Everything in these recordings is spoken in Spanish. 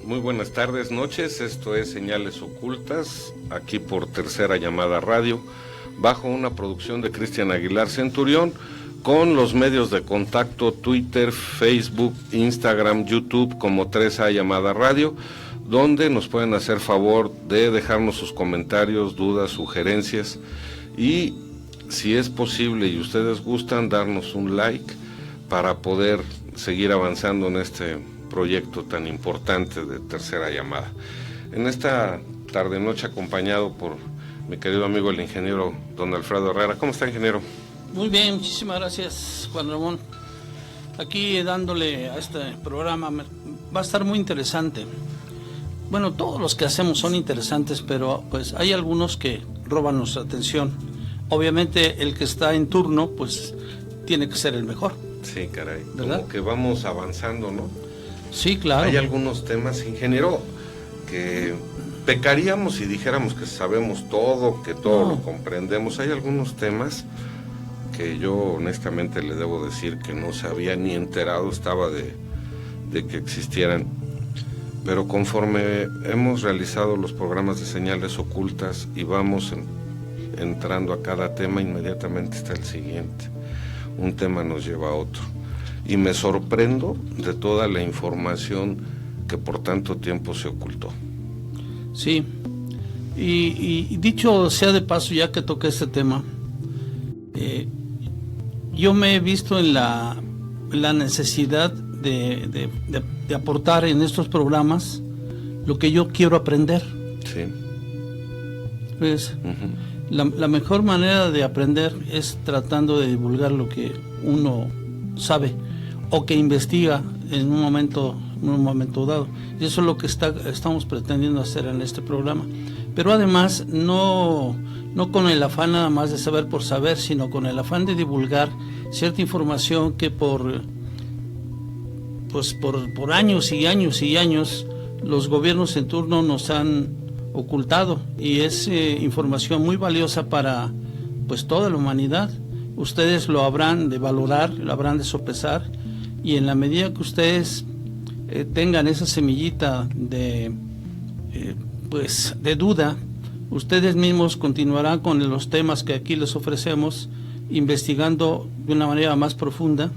Muy buenas tardes, noches, esto es Señales Ocultas, aquí por Tercera Llamada Radio, bajo una producción de Cristian Aguilar Centurión, con los medios de contacto Twitter, Facebook, Instagram, YouTube, como 3A Llamada Radio, donde nos pueden hacer favor de dejarnos sus comentarios, dudas, sugerencias, y si es posible y ustedes gustan, darnos un like para poder seguir avanzando en este proyecto tan importante de Tercera Llamada. En esta tarde-noche acompañado por mi querido amigo el ingeniero don Alfredo Herrera. ¿Cómo está, ingeniero? Muy bien, muchísimas gracias, Juan Ramón. Aquí dándole a este programa, va a estar muy interesante. Bueno, todos los que hacemos son interesantes, pero pues hay algunos que roban nuestra atención. Obviamente el que está en turno, pues tiene que ser el mejor. Sí, caray, ¿verdad? Como que vamos avanzando, ¿no? Sí, claro. Hay algunos temas, ingeniero, que pecaríamos si dijéramos que sabemos todo, que todo lo comprendemos. Hay algunos temas que yo honestamente le debo decir que no sabía ni enterado estaba de que existieran. Pero conforme hemos realizado los programas de Señales Ocultas y vamos entrando a cada tema, inmediatamente está el siguiente. Un tema nos lleva a otro. Y me sorprendo de toda la información que por tanto tiempo se ocultó. Sí, y dicho sea de paso, ya que toqué este tema, yo me he visto en la necesidad de aportar en estos programas lo que yo quiero aprender. Sí. Pues, la mejor manera de aprender es tratando de divulgar lo que uno sabe o que investiga en un momento dado. Y eso es lo que estamos pretendiendo hacer en este programa. Pero además, no con el afán nada más de saber por saber, sino con el afán de divulgar cierta información que por años y años y años los gobiernos en turno nos han ocultado, y es información muy valiosa para pues toda la humanidad. Ustedes lo habrán de valorar, lo habrán de sopesar, y en la medida que ustedes tengan esa semillita de duda, ustedes mismos continuarán con los temas que aquí les ofrecemos, investigando de una manera más profunda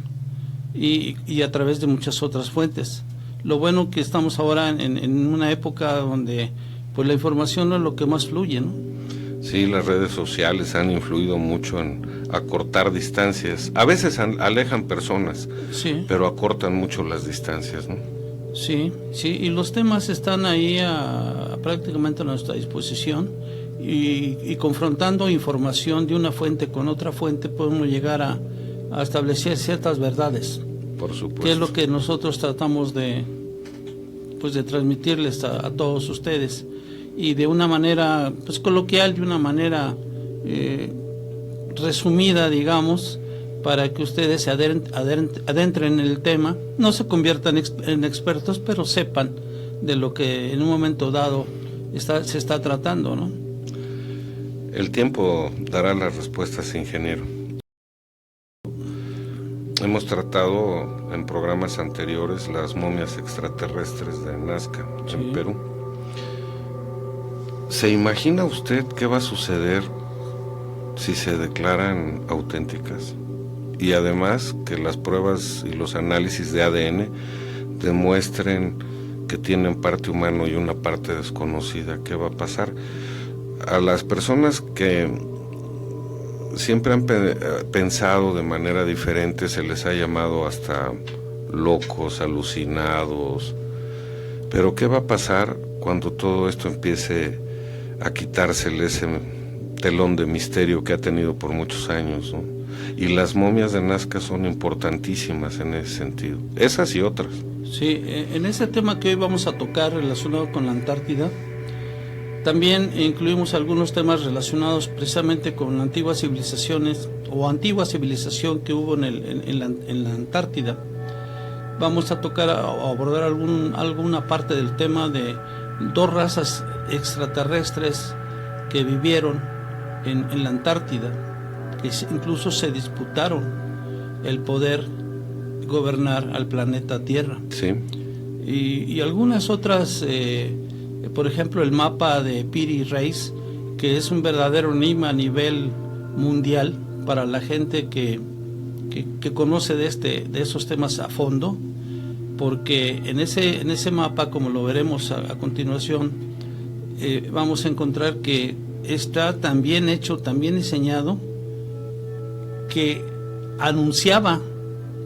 y a través de muchas otras fuentes. Lo bueno que estamos ahora en una época donde pues la información no es lo que más fluye, ¿no? Sí, las redes sociales han influido mucho en acortar distancias. A veces alejan personas, sí, pero acortan mucho las distancias, ¿no? Sí, y los temas están ahí prácticamente a nuestra disposición, y confrontando información de una fuente con otra fuente podemos llegar a establecer ciertas verdades. Por supuesto. Que es lo que nosotros tratamos de transmitirles a todos ustedes, y de una manera pues coloquial, de una manera resumida, digamos, para que ustedes se adentren en el tema, no se conviertan en expertos, pero sepan de lo que en un momento dado se está tratando, ¿no? El tiempo dará las respuestas, ingeniero. Hemos tratado en programas anteriores las momias extraterrestres de Nazca, sí, en Perú. ¿Se imagina usted qué va a suceder si se declaran auténticas? Y además que las pruebas y los análisis de ADN demuestren que tienen parte humano y una parte desconocida. ¿Qué va a pasar? A las personas que siempre han pensado de manera diferente se les ha llamado hasta locos, alucinados. Pero ¿qué va a pasar cuando todo esto empiece a quitársele ese telón de misterio que ha tenido por muchos años, ¿no? Y las momias de Nazca son importantísimas en ese sentido, esas y otras. Sí, en ese tema que hoy vamos a tocar relacionado con la Antártida, también incluimos algunos temas relacionados precisamente con antiguas civilizaciones o antigua civilización que hubo en la Antártida. Vamos a tocar o abordar alguna parte del tema de dos razas extraterrestres que vivieron en la Antártida, que incluso se disputaron el poder gobernar al planeta Tierra. Sí. Y algunas otras, por ejemplo, el mapa de Piri Reis, que es un verdadero enigma a nivel mundial para la gente que conoce de esos temas a fondo, porque en ese mapa, como lo veremos a continuación, vamos a encontrar que está tan bien hecho, tan bien diseñado, que anunciaba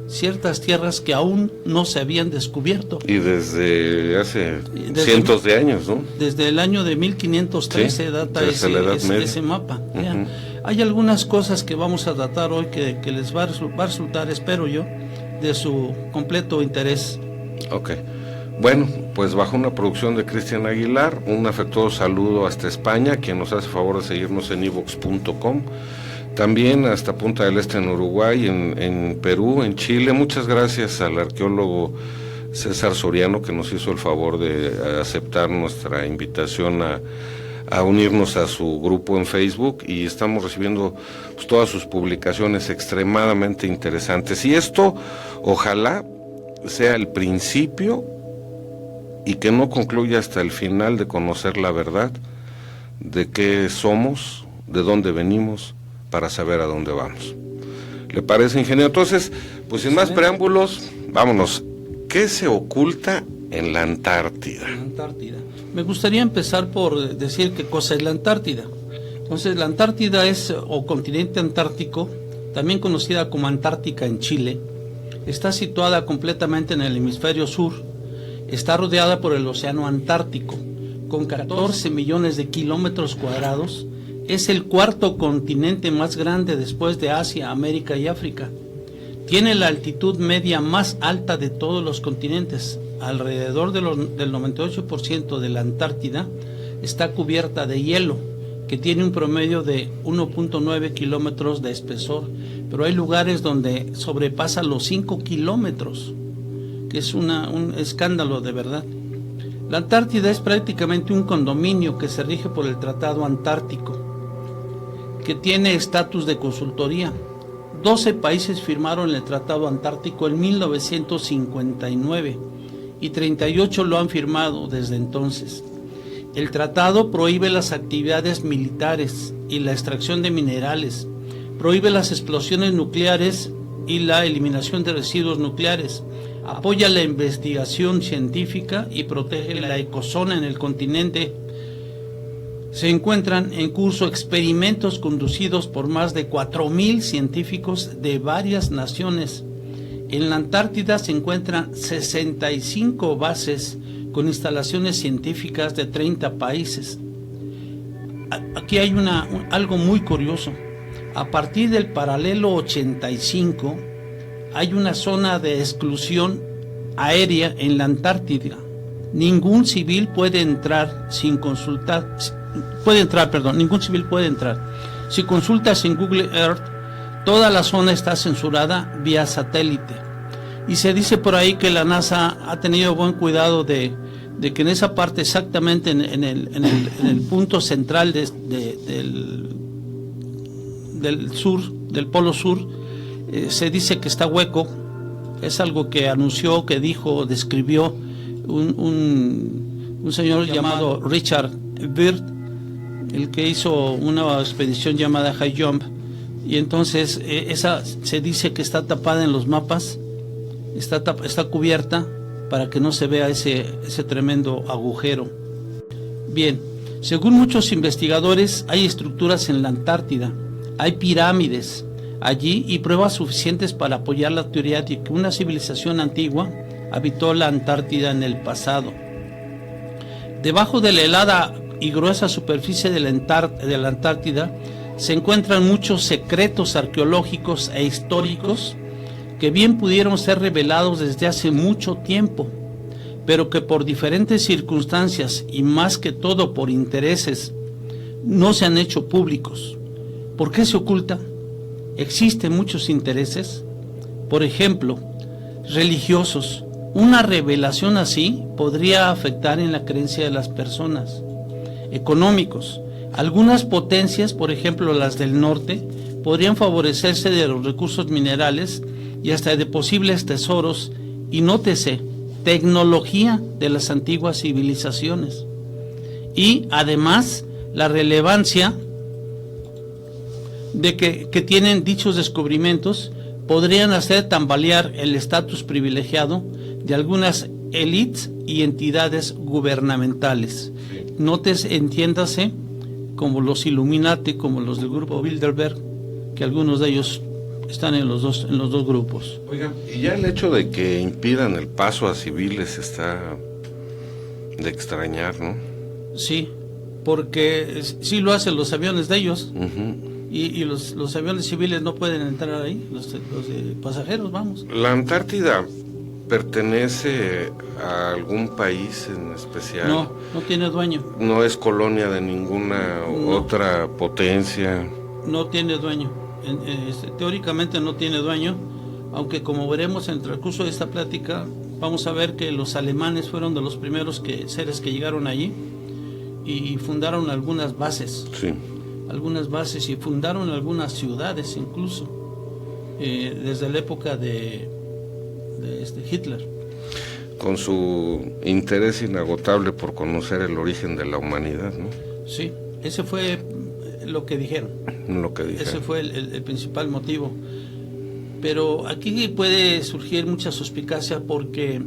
ciertas tierras que aún no se habían descubierto. Y desde hace cientos de años, ¿no? Desde el año de 1513 data ese mapa. Uh-huh. Hay algunas cosas que vamos a tratar hoy que les va a resultar, espero yo, de su completo interés. Ok. Bueno, pues bajo una producción de Cristian Aguilar, un afectuoso saludo hasta España, quien nos hace favor de seguirnos en ivox.com. También hasta Punta del Este en Uruguay, en Perú, en Chile. Muchas gracias al arqueólogo César Soriano, que nos hizo el favor de aceptar nuestra invitación a unirnos a su grupo en Facebook, y estamos recibiendo pues todas sus publicaciones extremadamente interesantes. Y esto, ojalá, sea el principio y que no concluya hasta el final de conocer la verdad de qué somos, de dónde venimos, para saber a dónde vamos. ¿Le parece, ingeniero? Entonces, pues sin más preámbulos, vámonos. ¿Qué se oculta en la Antártida? Antártida. Me gustaría empezar por decir qué cosa es la Antártida. Entonces, la Antártida es, o continente antártico, también conocida como Antártica en Chile. Está situada completamente en el hemisferio sur. Está rodeada por el océano Antártico, con 14 millones de kilómetros cuadrados. Es el cuarto continente más grande después de Asia, América y África. Tiene la altitud media más alta de todos los continentes. Alrededor del 98% de la Antártida está cubierta de hielo, que tiene un promedio de 1.9 kilómetros de espesor, pero hay lugares donde sobrepasa los 5 kilómetros, que es un escándalo de verdad. La Antártida es prácticamente un condominio que se rige por el Tratado Antártico, que tiene estatus de consultoría. 12 países firmaron el Tratado Antártico en 1959 y 38 lo han firmado desde entonces. El tratado prohíbe las actividades militares y la extracción de minerales, prohíbe las explosiones nucleares y la eliminación de residuos nucleares, apoya la investigación científica y protege la ecozona en el continente. Se encuentran en curso experimentos conducidos por más de 4.000 científicos de varias naciones. En la Antártida se encuentran 65 bases con instalaciones científicas de 30 países. Aquí hay algo muy curioso. A partir del paralelo 85 hay una zona de exclusión aérea en la Antártida. Ningún civil puede entrar sin consultar. Ningún civil puede entrar. Si consultas en Google Earth, toda la zona está censurada vía satélite. Y se dice por ahí que la NASA ha tenido buen cuidado de que en esa parte, exactamente en el punto central del sur, del polo sur, se dice que está hueco. Es algo que anunció, que dijo, describió un señor llamado Richard Byrd, el que hizo una expedición llamada High Jump, y entonces esa se dice que está tapada en los mapas, está cubierta para que no se vea ese tremendo agujero. Bien, según muchos investigadores, hay estructuras en la Antártida, hay pirámides allí y pruebas suficientes para apoyar la teoría de que una civilización antigua habitó la Antártida en el pasado. Debajo de la helada y gruesa superficie de la Antártida se encuentran muchos secretos arqueológicos e históricos que bien pudieron ser revelados desde hace mucho tiempo, pero que por diferentes circunstancias y más que todo por intereses no se han hecho públicos. ¿Por qué se ocultan? Existen muchos intereses, por ejemplo, religiosos. Una revelación así podría afectar en la creencia de las personas. Económicos. Algunas potencias, por ejemplo las del norte, podrían favorecerse de los recursos minerales y hasta de posibles tesoros, y nótese, tecnología de las antiguas civilizaciones. Y además la relevancia de que tienen dichos descubrimientos podrían hacer tambalear el estatus privilegiado de algunas élites y entidades gubernamentales. Nótese, entiéndase, como los Illuminati, como los del grupo Bilderberg, que algunos de ellos están en los dos grupos. Oigan, y ya el hecho de que impidan el paso a civiles está de extrañar, ¿no? Sí, porque sí lo hacen los aviones de ellos. Uh-huh. Y los aviones civiles no pueden entrar ahí, los de pasajeros, vamos. ¿La Antártida pertenece a algún país en especial? No, no tiene dueño. ¿No es colonia de ninguna otra potencia? No tiene dueño. Teóricamente no tiene dueño, aunque como veremos en el transcurso de esta plática, vamos a ver que los alemanes fueron de los primeros seres que llegaron allí y fundaron algunas bases. Sí. Algunas bases y fundaron algunas ciudades incluso, desde la época de Hitler. Con su interés inagotable por conocer el origen de la humanidad, ¿no? Sí, ese fue lo que dijeron. Ese fue el principal motivo. Pero aquí puede surgir mucha suspicacia porque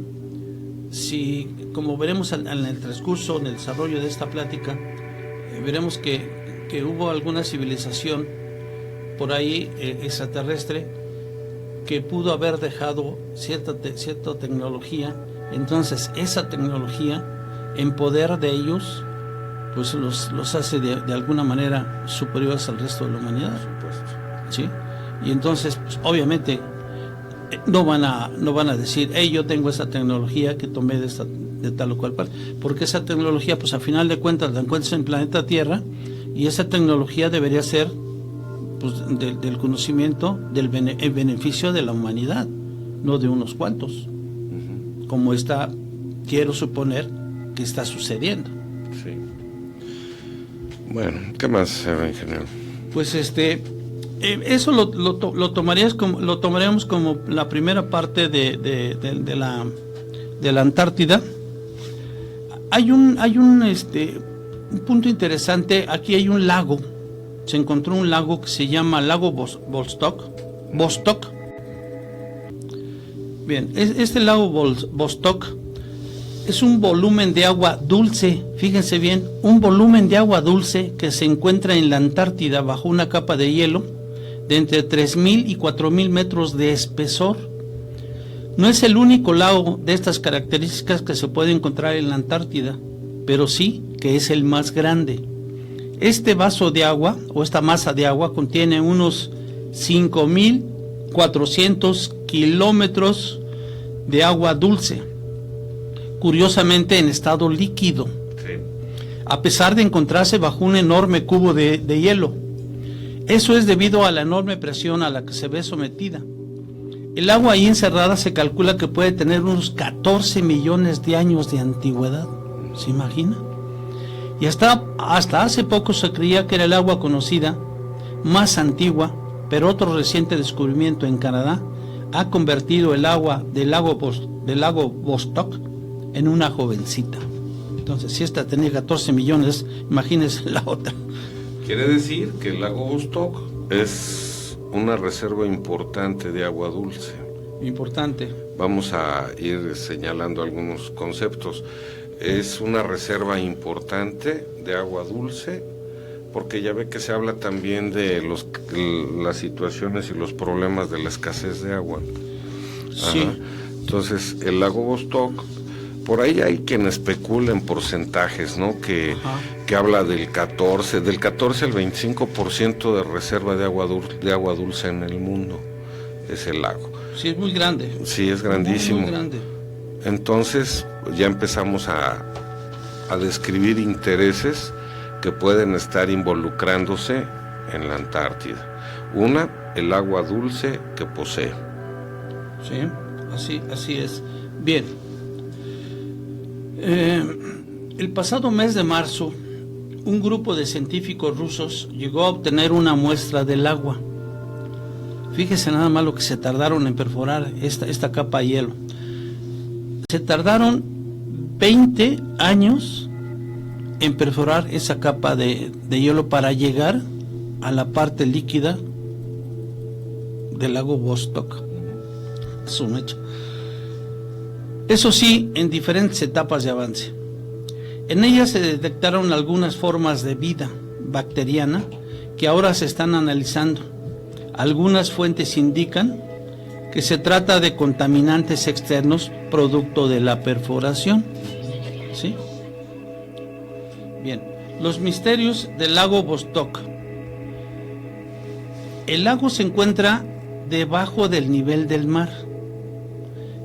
si, como veremos en el transcurso, en el desarrollo de esta plática, veremos que hubo alguna civilización por ahí extraterrestre que pudo haber dejado cierta tecnología. Entonces esa tecnología en poder de ellos pues los hace de alguna manera superiores al resto de la humanidad. Por supuesto. ¿Sí? Y entonces pues, obviamente no van a decir, yo tengo esa tecnología que tomé de tal o cual parte, porque esa tecnología pues a final de cuentas la encuentras en el planeta Tierra. Y esa tecnología debería ser pues, del conocimiento, del beneficio de la humanidad, no de unos cuantos, uh-huh. Como quiero suponer que está sucediendo. Sí. Bueno, ¿qué más, ingeniero? Pues eso lo tomaríamos como la primera parte de la Antártida. Hay un punto interesante. Aquí hay un lago, se encontró un lago que se llama Lago Vostok. Bien, este lago Vostok es un volumen de agua dulce, fíjense bien, un volumen de agua dulce que se encuentra en la Antártida bajo una capa de hielo de entre 3.000 y 4.000 metros de espesor. No es el único lago de estas características que se puede encontrar en la Antártida, pero sí que es el más grande. Este vaso de agua o esta masa de agua contiene unos 5.400 kilómetros de agua dulce, curiosamente en estado líquido, sí, a pesar de encontrarse bajo un enorme cubo de hielo. Eso es debido a la enorme presión a la que se ve sometida. El agua ahí encerrada se calcula que puede tener unos 14 millones de años de antigüedad. ¿Se imagina? Y hasta hace poco se creía que era el agua conocida más antigua, pero otro reciente descubrimiento en Canadá ha convertido el agua del lago Vostok en una jovencita. Entonces, si esta tenía 14 millones, imagínense la otra. Quiere decir que el lago Vostok es una reserva importante de agua dulce. Importante. Vamos a ir señalando algunos conceptos. Es una reserva importante de agua dulce, porque ya ve que se habla también de las situaciones y los problemas de la escasez de agua. Sí. Ajá. Entonces, el lago Vostok, por ahí hay quien especula en porcentajes, ¿no? Que habla del 14 al 25% de reserva de agua dulce en el mundo, es el lago. Sí, es muy grande. Sí, es grandísimo. Muy grande. Entonces ya empezamos a describir intereses que pueden estar involucrándose en la Antártida. Una, el agua dulce que posee. Sí, así es. Bien. El pasado mes de marzo, un grupo de científicos rusos llegó a obtener una muestra del agua. Fíjese nada más lo que se tardaron en perforar esta capa de hielo. Se tardaron 20 años en perforar esa capa de hielo para llegar a la parte líquida del lago Vostok. Es un hecho. Eso sí, en diferentes etapas de avance. En ellas se detectaron algunas formas de vida bacteriana que ahora se están analizando. Algunas fuentes indican que se trata de contaminantes externos producto de la perforación. ¿Sí? Bien, los misterios del lago Vostok. El lago se encuentra debajo del nivel del mar.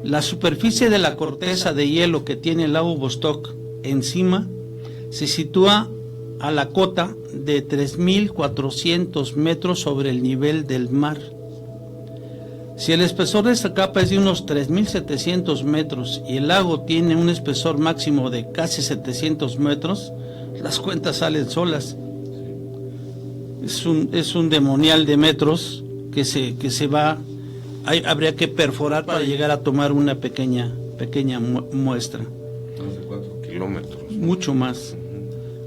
La superficie de la corteza de hielo que tiene el lago Vostok encima se sitúa a la cota de 3.400 metros sobre el nivel del mar. Si el espesor de esta capa es de unos 3.700 metros y el lago tiene un espesor máximo de casi 700 metros, las cuentas salen solas. Es un demonial de metros que se va, habría que perforar para llegar a tomar una pequeña muestra. ¿Más de 4 kilómetros? Mucho más.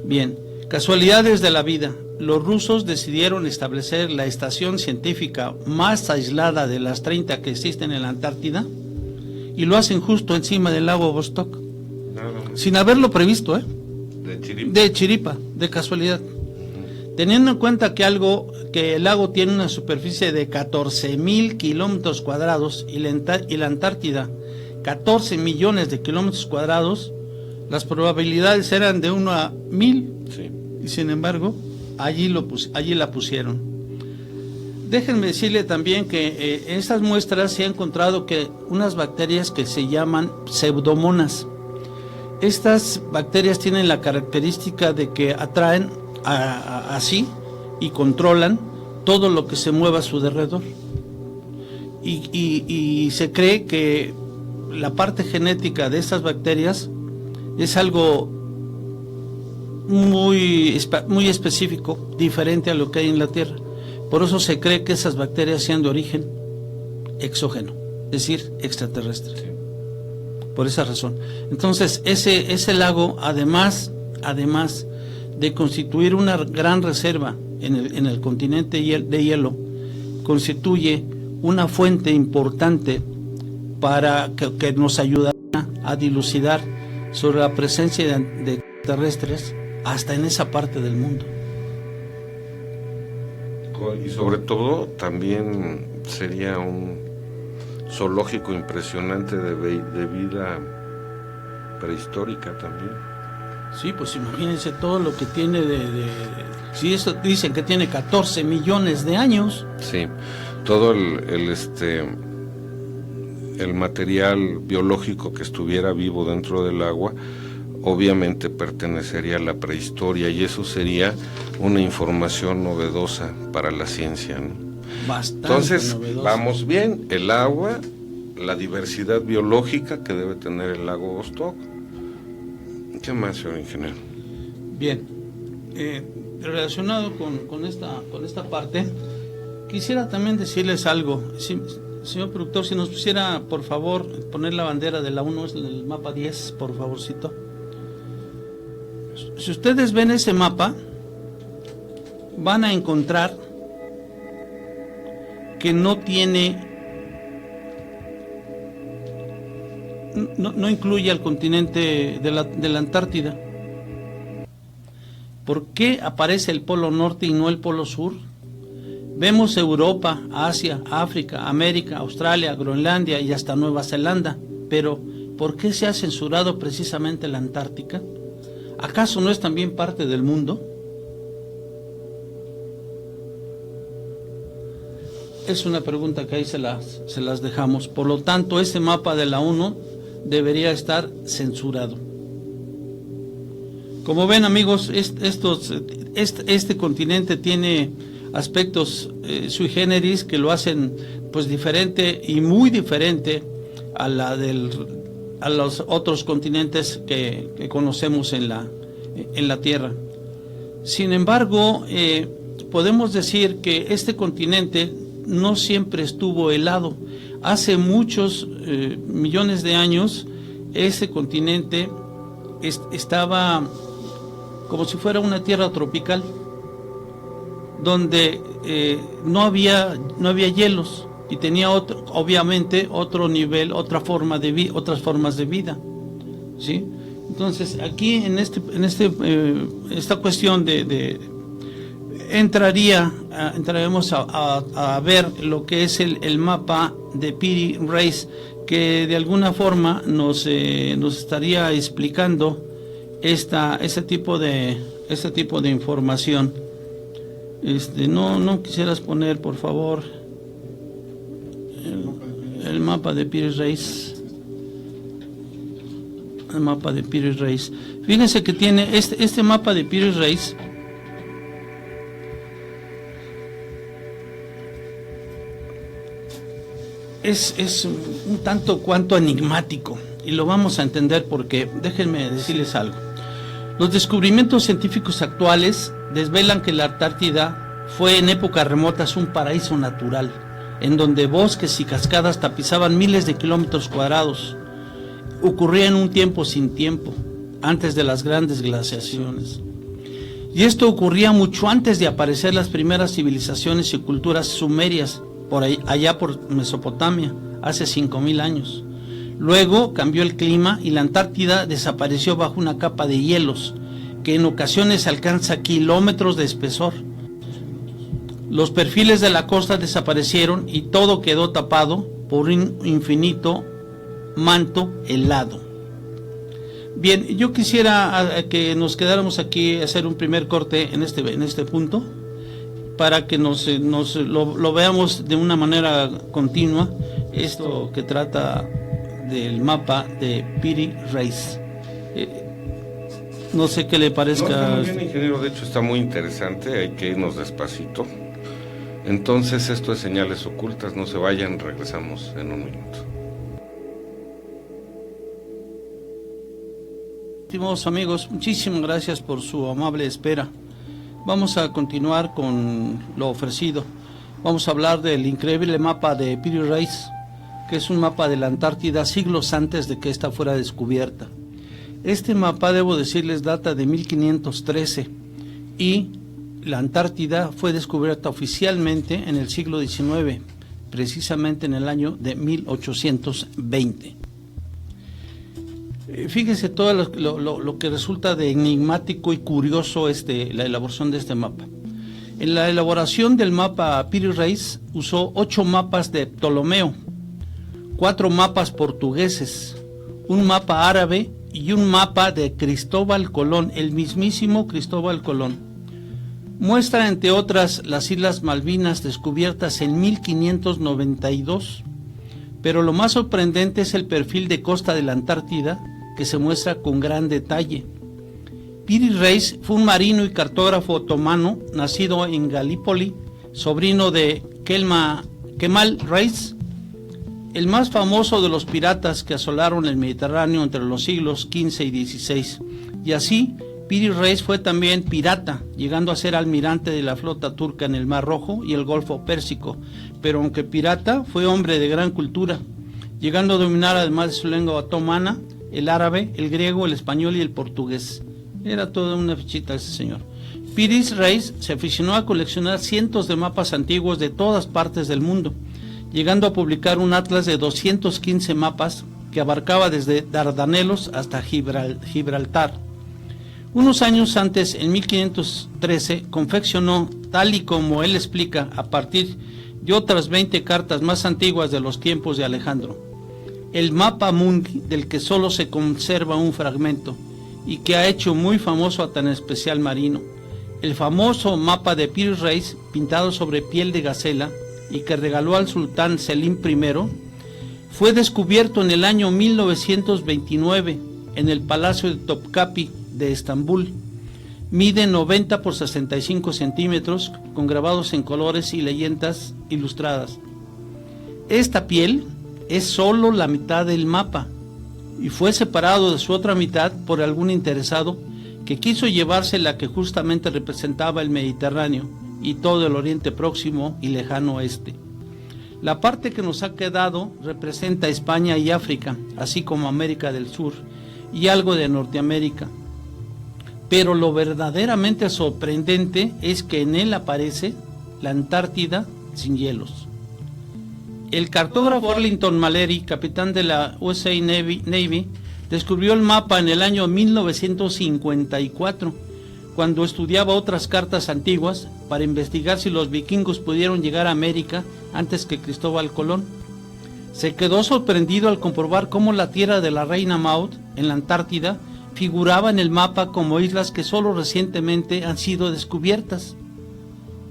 Bien, casualidades de la vida. Los rusos decidieron establecer la estación científica más aislada de las 30 que existen en la Antártida y lo hacen justo encima del lago Vostok, sin haberlo previsto, de chiripa, de casualidad. Teniendo en cuenta que el lago tiene una superficie de 14.000 kilómetros cuadrados y la Antártida 14 millones de kilómetros cuadrados, las probabilidades eran de 1 a 1000, sí. Y sin embargo allí la pusieron. Déjenme decirle también que en estas muestras se ha encontrado que unas bacterias que se llaman pseudomonas. Estas bacterias tienen la característica de que atraen así y controlan todo lo que se mueva a su alrededor. Y se cree que la parte genética de estas bacterias es algo muy específico, diferente a lo que hay en la Tierra. Por eso se cree que esas bacterias sean de origen exógeno, es decir, extraterrestre. Sí. Por esa razón. Entonces, ese lago, además de constituir una gran reserva en el continente de hielo, constituye una fuente importante para que nos ayudará a dilucidar sobre la presencia de extraterrestres hasta en esa parte del mundo. Y sobre todo también sería un zoológico impresionante de vida prehistórica también. Sí, pues imagínense todo lo que tiene si eso dicen que tiene 14 millones de años. Sí, todo el material biológico que estuviera vivo dentro del agua obviamente pertenecería a la prehistoria y eso sería una información novedosa para la ciencia, ¿no? Bastante. Entonces, novedosa. Vamos bien, el agua, la diversidad biológica que debe tener el lago Vostok. ¿Qué más, señor ingeniero? Bien, relacionado con esta parte, quisiera también decirles algo. Señor productor, si nos pusiera, por favor, poner la bandera de la 1, es el mapa 10, por favorcito. Si ustedes ven ese mapa, van a encontrar que no incluye al continente de la Antártida. ¿Por qué aparece el polo norte y no el polo sur? Vemos Europa, Asia, África, América, Australia, Groenlandia y hasta Nueva Zelanda, pero ¿por qué se ha censurado precisamente la Antártica? ¿Acaso no es también parte del mundo? Es una pregunta que ahí se las dejamos. Por lo tanto, ese mapa de la 1 debería estar censurado. Como ven, amigos, este continente tiene aspectos sui generis que lo hacen pues diferente y muy diferente a los otros continentes que conocemos en la Tierra. Sin embargo, podemos decir que este continente no siempre estuvo helado. Hace muchos millones de años, ese continente estaba como si fuera una tierra tropical, donde no había hielos y tenía obviamente otro nivel, otras formas de vida, ¿sí? Entonces aquí en esta cuestión entraremos a ver lo que es el mapa de Piri Reis, que de alguna forma nos estaría explicando ese tipo de información. No quisieras poner, por favor, el mapa de Piri Reis. El mapa de Piri Reis. Fíjense que tiene este mapa de Piri Reis. Es un tanto cuanto enigmático, y lo vamos a entender porque déjenme decirles algo. Los descubrimientos científicos actuales desvelan que la Antártida fue en épocas remotas un paraíso natural, en donde bosques y cascadas tapizaban miles de kilómetros cuadrados. Ocurría en un tiempo sin tiempo, antes de las grandes glaciaciones. Y esto ocurría mucho antes de aparecer las primeras civilizaciones y culturas sumerias, allá por Mesopotamia, hace 5000 años. Luego cambió el clima y la Antártida desapareció bajo una capa de hielos, que en ocasiones alcanza kilómetros de espesor. Los perfiles de la costa desaparecieron y todo quedó tapado por un infinito manto helado. Bien, yo quisiera que nos quedáramos aquí, hacer un primer corte en este punto, para que lo veamos de una manera continua, esto que trata del mapa de Piri Reis. No sé qué le parezca. No, bien, ingeniero, de hecho está muy interesante, hay que irnos despacito. Entonces esto es Señales Ocultas, no se vayan, regresamos en un minuto. Estimados amigos, muchísimas gracias por su amable espera. Vamos a continuar con lo ofrecido. Vamos a hablar del increíble mapa de Piri Reis, que es un mapa de la Antártida siglos antes de que ésta fuera descubierta. Este mapa, debo decirles, data de 1513 y la Antártida fue descubierta oficialmente en el siglo XIX, precisamente en el año de 1820. Fíjense todo lo que resulta de enigmático y curioso la elaboración de este mapa. En la elaboración del mapa, Piri Reis usó 8 mapas de Ptolomeo, 4 mapas portugueses, un mapa árabe y un mapa de Cristóbal Colón, el mismísimo Cristóbal Colón. Muestra, entre otras, las Islas Malvinas descubiertas en 1592, pero lo más sorprendente es el perfil de costa de la Antártida, que se muestra con gran detalle. Piri Reis fue un marino y cartógrafo otomano, nacido en Galípoli, sobrino de Kemal Reis, el más famoso de los piratas que asolaron el Mediterráneo entre los siglos XV y XVI. Y así, Piri Reis fue también pirata, llegando a ser almirante de la flota turca en el Mar Rojo y el Golfo Pérsico, pero aunque pirata, fue hombre de gran cultura, llegando a dominar, además de su lengua otomana, el árabe, el griego, el español y el portugués. Era toda una fichita ese señor. Piri Reis se aficionó a coleccionar cientos de mapas antiguos de todas partes del mundo, llegando a publicar un atlas de 215 mapas que abarcaba desde Dardanelos hasta Gibraltar. Unos años antes, en 1513, confeccionó, tal y como él explica, a partir de otras 20 cartas más antiguas de los tiempos de Alejandro, el mapa mundi, del que solo se conserva un fragmento y que ha hecho muy famoso a tan especial marino. El famoso mapa de Piri Reis, pintado sobre piel de gacela y que regaló al sultán Selim I, fue descubierto en el año 1929 en el Palacio de Topkapi de Estambul. Mide 90 por 65 centímetros, con grabados en colores y leyendas ilustradas. Esta piel es solo la mitad del mapa y fue separado de su otra mitad por algún interesado que quiso llevarse la que justamente representaba el Mediterráneo y todo el Oriente Próximo y Lejano Oeste. La parte que nos ha quedado representa España y África, así como América del Sur y algo de Norteamérica. Pero lo verdaderamente sorprendente es que en él aparece la Antártida sin hielos. El cartógrafo Arlington Mallory, capitán de la USA Navy, descubrió el mapa en el año 1954, cuando estudiaba otras cartas antiguas para investigar si los vikingos pudieron llegar a América antes que Cristóbal Colón. Se quedó sorprendido al comprobar cómo la tierra de la Reina Maud, en la Antártida, figuraba en el mapa como islas que solo recientemente han sido descubiertas.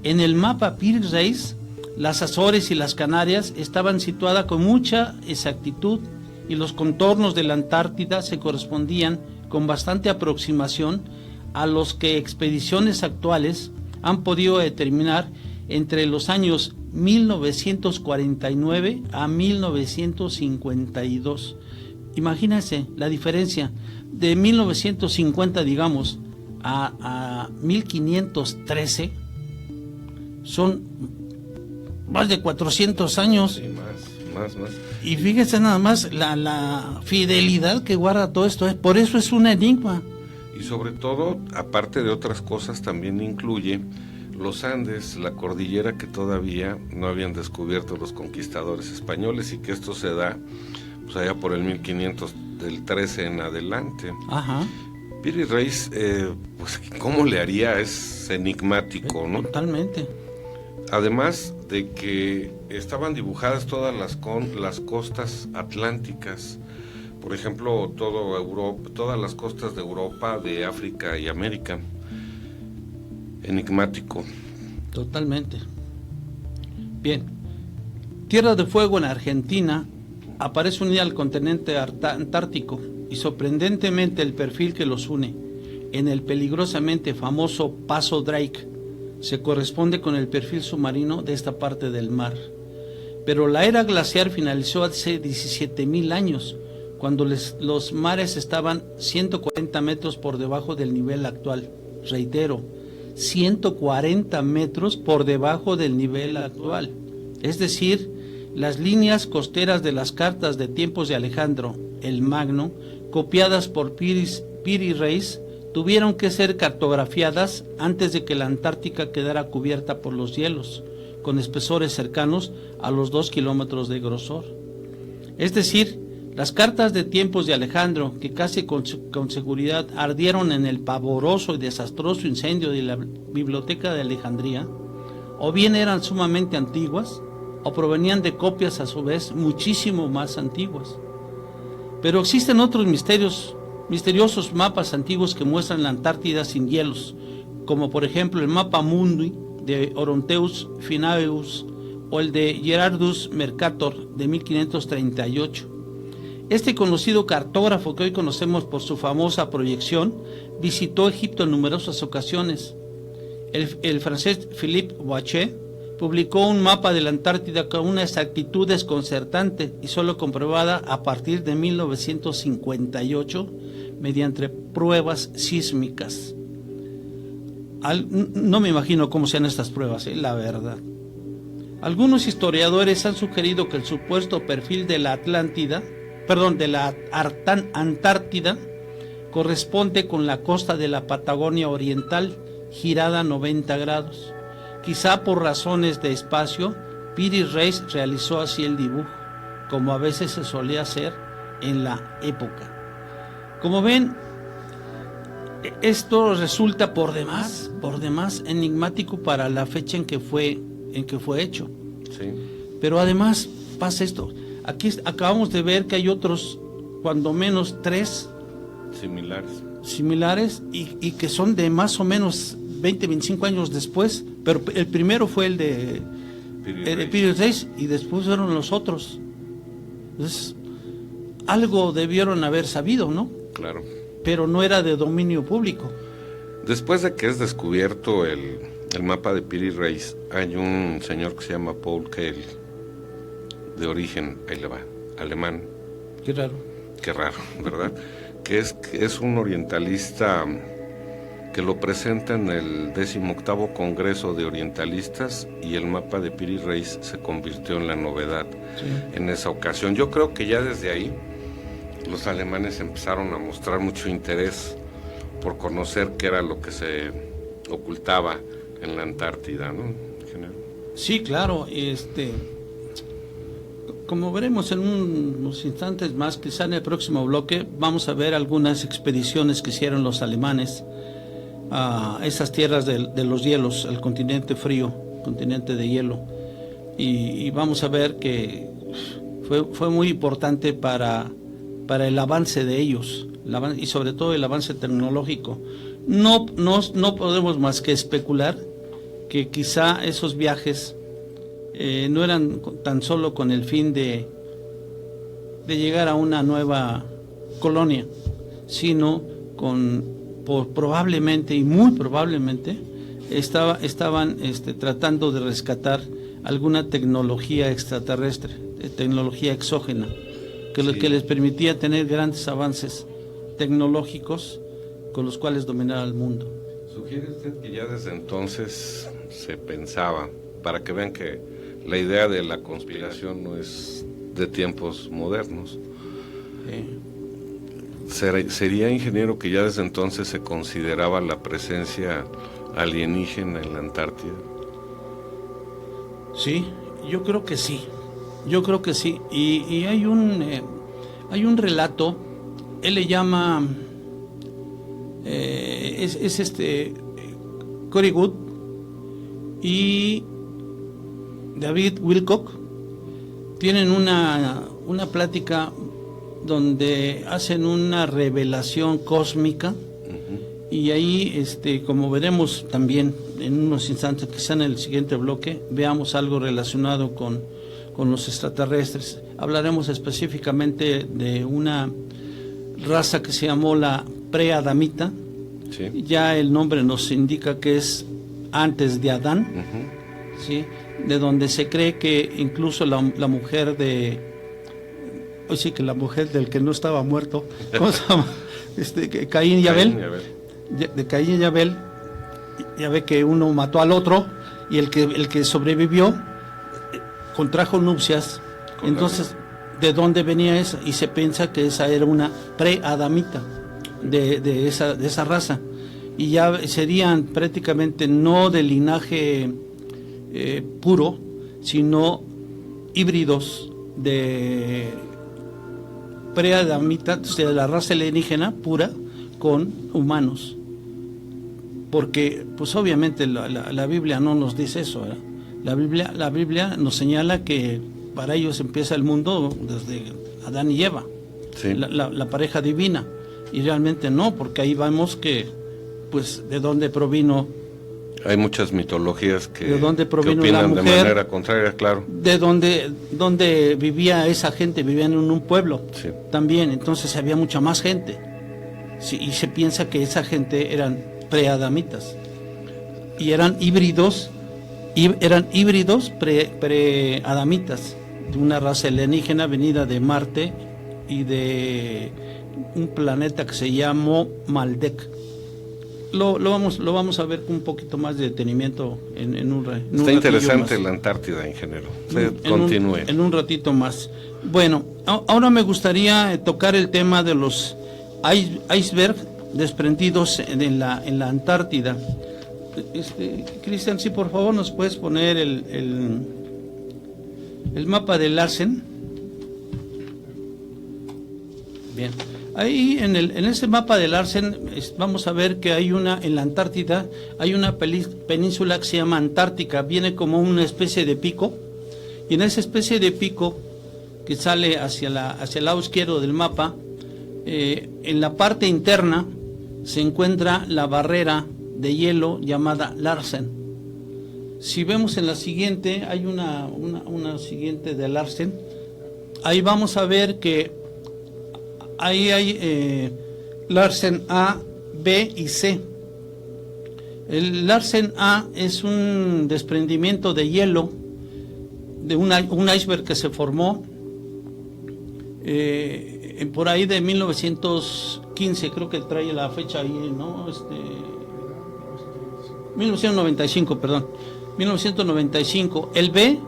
En el mapa Piri Reis, las Azores y las Canarias estaban situadas con mucha exactitud y los contornos de la Antártida se correspondían con bastante aproximación a los que expediciones actuales han podido determinar entre los años 1949 a 1952. Imagínense la diferencia de 1950, digamos, a 1513, son más de 400 años. Sí, más. Y fíjense nada más la fidelidad que guarda todo esto, por eso es un enigma. Y sobre todo, aparte de otras cosas, también incluye los Andes, la cordillera que todavía no habían descubierto los conquistadores españoles, y que esto se da pues allá por el 1513 en adelante. Ajá. Piri Reis, pues ¿cómo le haría? Es enigmático, ¿no? Totalmente. Además de que estaban dibujadas todas las costas atlánticas, por ejemplo, todas las costas de Europa, de África y América. Enigmático. Totalmente. Bien. Tierra de Fuego en Argentina aparece unida al continente antártico y sorprendentemente el perfil que los une en el peligrosamente famoso Paso Drake se corresponde con el perfil submarino de esta parte del mar. Pero la era glaciar finalizó hace 17,000 años, cuando los mares estaban 140 metros por debajo del nivel actual. Reitero, 140 metros por debajo del nivel actual. Es decir, las líneas costeras de las cartas de tiempos de Alejandro el Magno, copiadas por Piri Reis, tuvieron que ser cartografiadas antes de que la Antártica quedara cubierta por los hielos, con espesores cercanos a los 2 kilómetros de grosor. Es decir, las cartas de tiempos de Alejandro, que casi con seguridad ardieron en el pavoroso y desastroso incendio de la Biblioteca de Alejandría, o bien eran sumamente antiguas, o provenían de copias a su vez muchísimo más antiguas. Pero existen otros misteriosos mapas antiguos que muestran la Antártida sin hielos, como por ejemplo el mapa mundi de Oronteus Finaeus o el de Gerardus Mercator de 1538. Este conocido cartógrafo que hoy conocemos por su famosa proyección visitó Egipto en numerosas ocasiones. El francés Philippe Bouchet publicó un mapa de la Antártida con una exactitud desconcertante y solo comprobada a partir de 1958 mediante pruebas sísmicas. No me imagino cómo sean estas pruebas, la verdad. Algunos historiadores han sugerido que el supuesto perfil de la Antártida corresponde con la costa de la Patagonia Oriental, girada 90 grados. Quizá por razones de espacio, Piri Reis realizó así el dibujo, como a veces se solía hacer en la época. Como ven, esto resulta por demás enigmático para la fecha en que fue hecho. Sí. Pero además pasa esto. Aquí acabamos de ver que hay otros, cuando menos 3 similares y que son de más o menos 20, 25 años después, pero el primero fue el de Piri Reis y después fueron los otros. Entonces, algo debieron haber sabido, ¿no? Claro. Pero no era de dominio público. Después de que es descubierto el mapa de Piri Reis, hay un señor que se llama Paul Kehl, de origen, ahí le va, alemán. Qué raro, ¿verdad? Que es un orientalista que lo presenta en el 18º Congreso de Orientalistas, y el mapa de Piri Reis se convirtió en la novedad en esa ocasión. Yo creo que ya desde ahí los alemanes empezaron a mostrar mucho interés por conocer qué era lo que se ocultaba en la Antártida, ¿no? Sí, claro. Como veremos en unos instantes más, quizá en el próximo bloque, vamos a ver algunas expediciones que hicieron los alemanes a esas tierras de los hielos, al continente frío, continente de hielo, y vamos a ver que fue muy importante para el avance de ellos, y sobre todo el avance tecnológico. No podemos más que especular que quizá esos viajes no eran tan solo con el fin de llegar a una nueva colonia, sino probablemente y muy probablemente estaban tratando de rescatar alguna tecnología extraterrestre, tecnología exógena, que les permitía tener grandes avances tecnológicos con los cuales dominar al mundo. ¿Sugiere usted que ya desde entonces se pensaba, para que vean que la idea de la conspiración no es de tiempos modernos? ¿Sería, ingeniero, que ya desde entonces se consideraba la presencia alienígena en la Antártida? Sí, yo creo que sí. Y hay un relato, él le llama, Corey Wood y David Wilcock tienen una plática donde hacen una revelación cósmica, y ahí, como veremos también en unos instantes, quizá en el siguiente bloque, veamos algo relacionado con los extraterrestres. Hablaremos específicamente de una raza que se llamó la preadamita. Sí. Ya el nombre nos indica que es antes de Adán, ¿sí? De donde se cree que incluso la mujer la mujer del que no estaba muerto, ¿cómo se llama? Caín y Abel. De Caín y Abel, ya ve que uno mató al otro, y el que sobrevivió contrajo nupcias. Entonces, ¿de dónde venía esa? Y se piensa que esa era una preadamita de esa raza, y ya serían prácticamente no de linaje puro, sino híbridos de preadamita, o sea, de la raza alienígena pura con humanos, porque pues obviamente la Biblia no nos dice eso, ¿verdad? La Biblia nos señala que para ellos empieza el mundo desde Adán y Eva, sí, la pareja divina, y realmente no, porque ahí vemos que pues de dónde provino. Hay muchas mitologías que opinan la mujer, de manera contraria, claro. De dónde vivía esa gente, vivían en un pueblo, sí, también, entonces había mucha más gente, sí, y se piensa que esa gente eran preadamitas, y eran híbridos preadamitas, de una raza alienígena venida de Marte y de un planeta que se llamó Maldek. Lo vamos a ver con un poquito más de detenimiento en un Está interesante la Antártida, ingeniero. Continúe. En un ratito más. Bueno, ahora me gustaría tocar el tema de los iceberg desprendidos en la Antártida. Cristian, sí, por favor, nos puedes poner el mapa de Larsen. Bien. Ahí en ese mapa de Larsen vamos a ver que en la Antártida hay una península que se llama Antártica, viene como una especie de pico, y en esa especie de pico que sale hacia el lado izquierdo del mapa, en la parte interna se encuentra la barrera de hielo llamada Larsen. Si vemos en la siguiente, hay una siguiente de Larsen, ahí vamos a ver que ahí hay Larsen A, B y C. El Larsen A es un desprendimiento de hielo de un iceberg que se formó por ahí de 1915, creo que trae la fecha ahí, ¿no? 1995, perdón. 1995. El B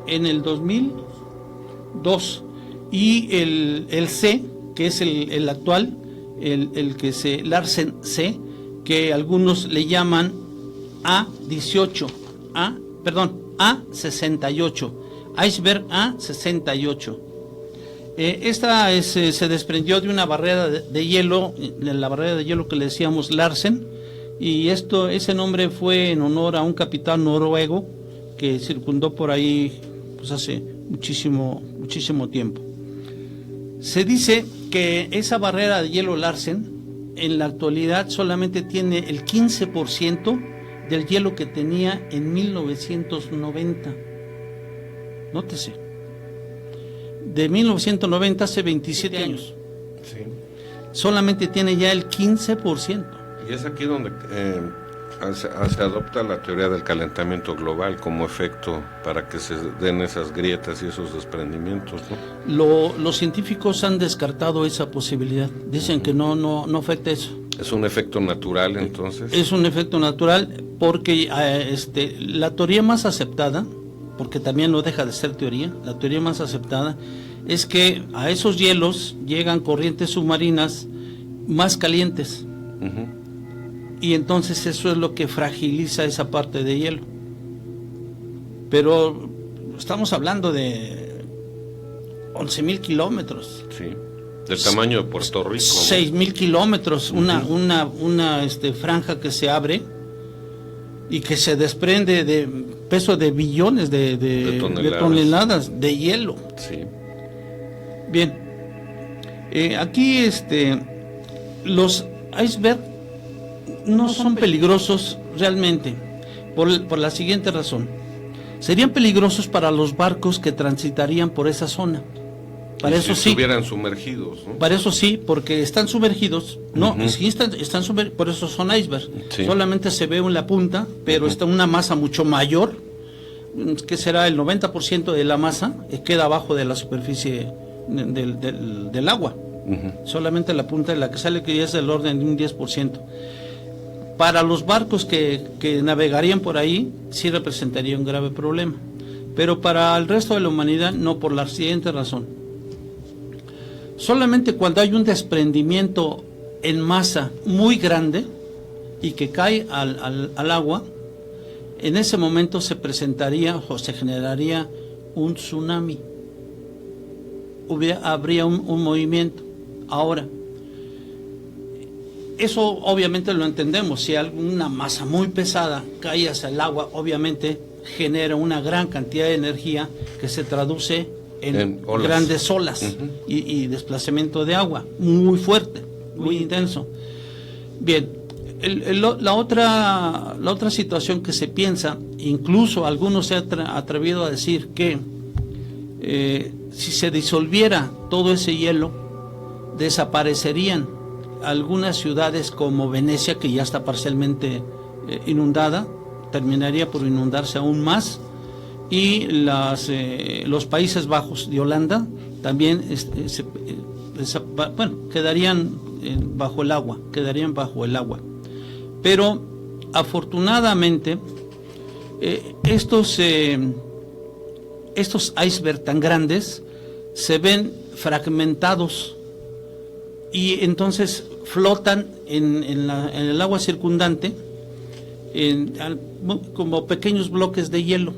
en el 2002. Y el C, que es el actual, el que se Larsen C, que algunos le llaman A18, A68, iceberg A68. Esta se desprendió de una barrera de hielo, de la barrera de hielo que le decíamos Larsen, y ese nombre fue en honor a un capitán noruego que circundó por ahí pues hace muchísimo tiempo. Se dice que esa barrera de hielo Larsen en la actualidad solamente tiene el 15% del hielo que tenía en 1990. Nótese. De 1990 hace 27 años. Sí. Solamente tiene ya el 15%. Y es aquí donde se adopta la teoría del calentamiento global como efecto para que se den esas grietas y esos desprendimientos, ¿no? Los científicos han descartado esa posibilidad. Dicen que no afecta eso. ¿Es un efecto natural entonces? Es un efecto natural porque la teoría más aceptada, porque también no deja de ser teoría, la teoría más aceptada es que a esos hielos llegan corrientes submarinas más calientes. Uh-huh. Y entonces eso es lo que fragiliza esa parte de hielo. Pero estamos hablando de 11,000 kilómetros. Sí, del tamaño de Puerto Rico. 6,000 kilómetros, uh-huh. una franja que se abre y que se desprende de peso de billones de toneladas de hielo. Sí. Bien, aquí los icebergs no son peligrosos realmente por la siguiente razón. Serían peligrosos para los barcos que transitarían por esa zona. Para eso sí. Estuvieran sumergidos, ¿no? Para eso sí, porque están sumergidos. No, uh-huh. sí están sumergidos, por eso son icebergs. Sí. Solamente se ve en la punta, pero uh-huh. está una masa mucho mayor, que será el 90% de la masa, queda abajo de la superficie del agua. Uh-huh. Solamente la punta de la que sale, que ya es del orden de un 10%. Para los barcos que navegarían por ahí, sí representaría un grave problema. Pero para el resto de la humanidad, no, por la siguiente razón. Solamente cuando hay un desprendimiento en masa muy grande y que cae al agua, en ese momento se presentaría o se generaría un tsunami. Habría un movimiento. Ahora, eso obviamente lo entendemos. Si alguna masa muy pesada cae hacia el agua, obviamente genera una gran cantidad de energía que se traduce en grandes olas uh-huh. y desplazamiento de agua muy fuerte, muy intenso. Bien, la otra situación que se piensa, incluso algunos se han atrevido a decir que si se disolviera todo ese hielo, desaparecerían algunas ciudades como Venecia, que ya está parcialmente inundada, terminaría por inundarse aún más, y los Países Bajos de Holanda también quedarían bajo el agua. Pero afortunadamente estos icebergs tan grandes se ven fragmentados y entonces flotan en el agua circundante como pequeños bloques de hielo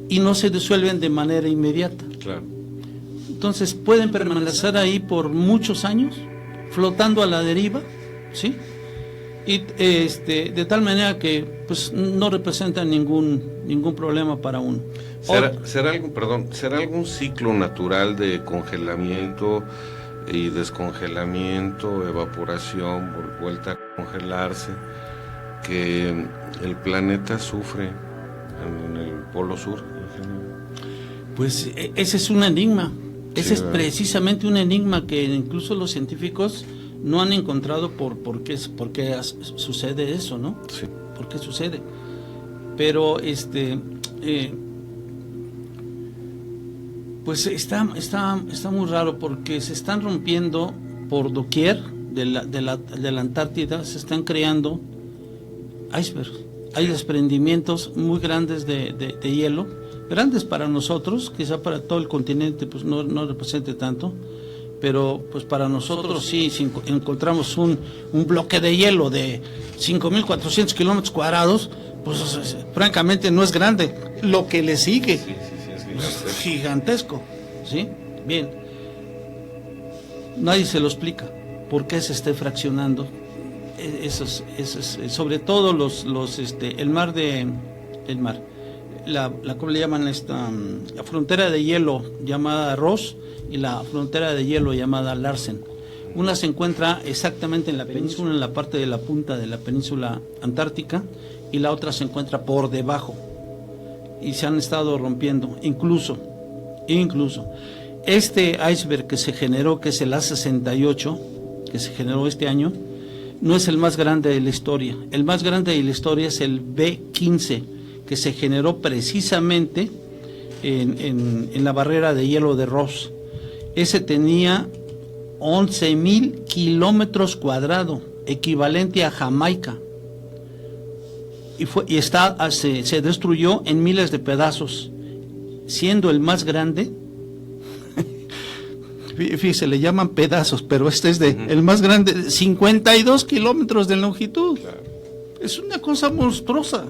y no se disuelven de manera inmediata. Claro. Entonces pueden permanecer ahí por muchos años flotando a la deriva, ¿sí? Y de tal manera que pues no representan ningún problema para uno. ¿Será algún ciclo natural de congelamiento y descongelamiento, evaporación, vuelta a congelarse, que el planeta sufre en el Polo Sur? Pues ese es un enigma. Ese es precisamente un enigma que incluso los científicos no han encontrado por qué sucede eso, ¿no? Sí. ¿Por qué sucede? Pero pues está muy raro porque se están rompiendo por doquier de la Antártida, se están creando iceberg. Hay desprendimientos muy grandes de hielo, grandes para nosotros, quizá para todo el continente pues no represente tanto, pero pues para nosotros sí, si encontramos un bloque de hielo de 5.400 kilómetros cuadrados, pues francamente no es grande. Lo que le sigue es gigantesco, ¿sí? Bien, nadie se lo explica por qué se esté fraccionando. Sobre todo ¿cómo le llaman la frontera de hielo llamada Ross y la frontera de hielo llamada Larsen? Una se encuentra exactamente en la península, en la parte de la punta de la península antártica, y la otra se encuentra por debajo, y se han estado rompiendo. Incluso este iceberg que se generó, que es el A68, que se generó este año, no es el más grande de la historia. El más grande de la historia es el B15, que se generó precisamente en la barrera de hielo de Ross. Ese tenía 11.000 kilómetros cuadrados, equivalente a Jamaica. Se destruyó en miles de pedazos, siendo el más grande. Fíjese, le llaman pedazos, pero este es el más grande, 52 kilómetros de longitud. Claro. Es una cosa monstruosa,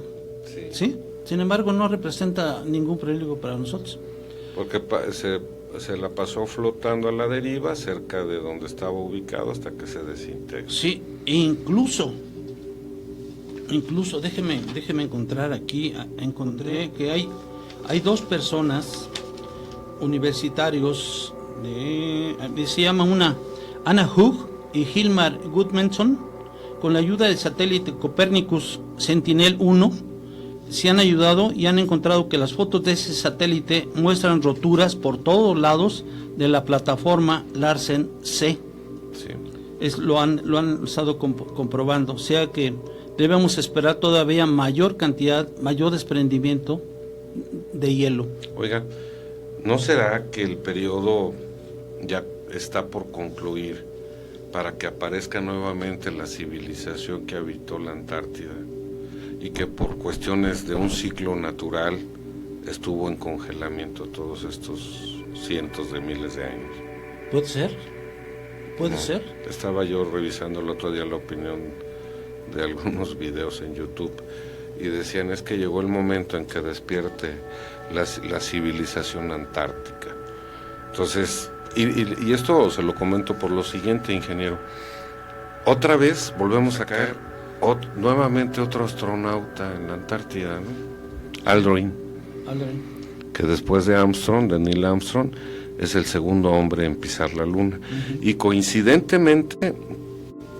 ¿sí? Sin embargo, no representa ningún peligro para nosotros. Porque se la pasó flotando a la deriva cerca de donde estaba ubicado hasta que se desintegró. Sí, incluso déjeme encontrar aquí, encontré que hay dos personas universitarios, se llama una Anna Hug y Hilmar Gudmundsson, con la ayuda del satélite Copernicus Sentinel-1, se han ayudado y han encontrado que las fotos de ese satélite muestran roturas por todos lados de la plataforma Larsen C. Sí. Lo han estado comprobando, o sea que debemos esperar todavía mayor desprendimiento de hielo. Oiga, ¿no será que el periodo ya está por concluir para que aparezca nuevamente la civilización que habitó la Antártida y que por cuestiones de un ciclo natural estuvo en congelamiento todos estos cientos de miles de años? ¿Puede ser? ¿Puede ser? Estaba yo revisando el otro día la opinión de algunos videos en YouTube y decían, es que llegó el momento en que despierte la civilización antártica. Entonces, y esto se lo comento por lo siguiente, ingeniero. Otra vez volvemos a caer, nuevamente otro astronauta en la Antártida, ¿no? Aldrin, que después de Neil Armstrong, es el segundo hombre en pisar la Luna. Y coincidentemente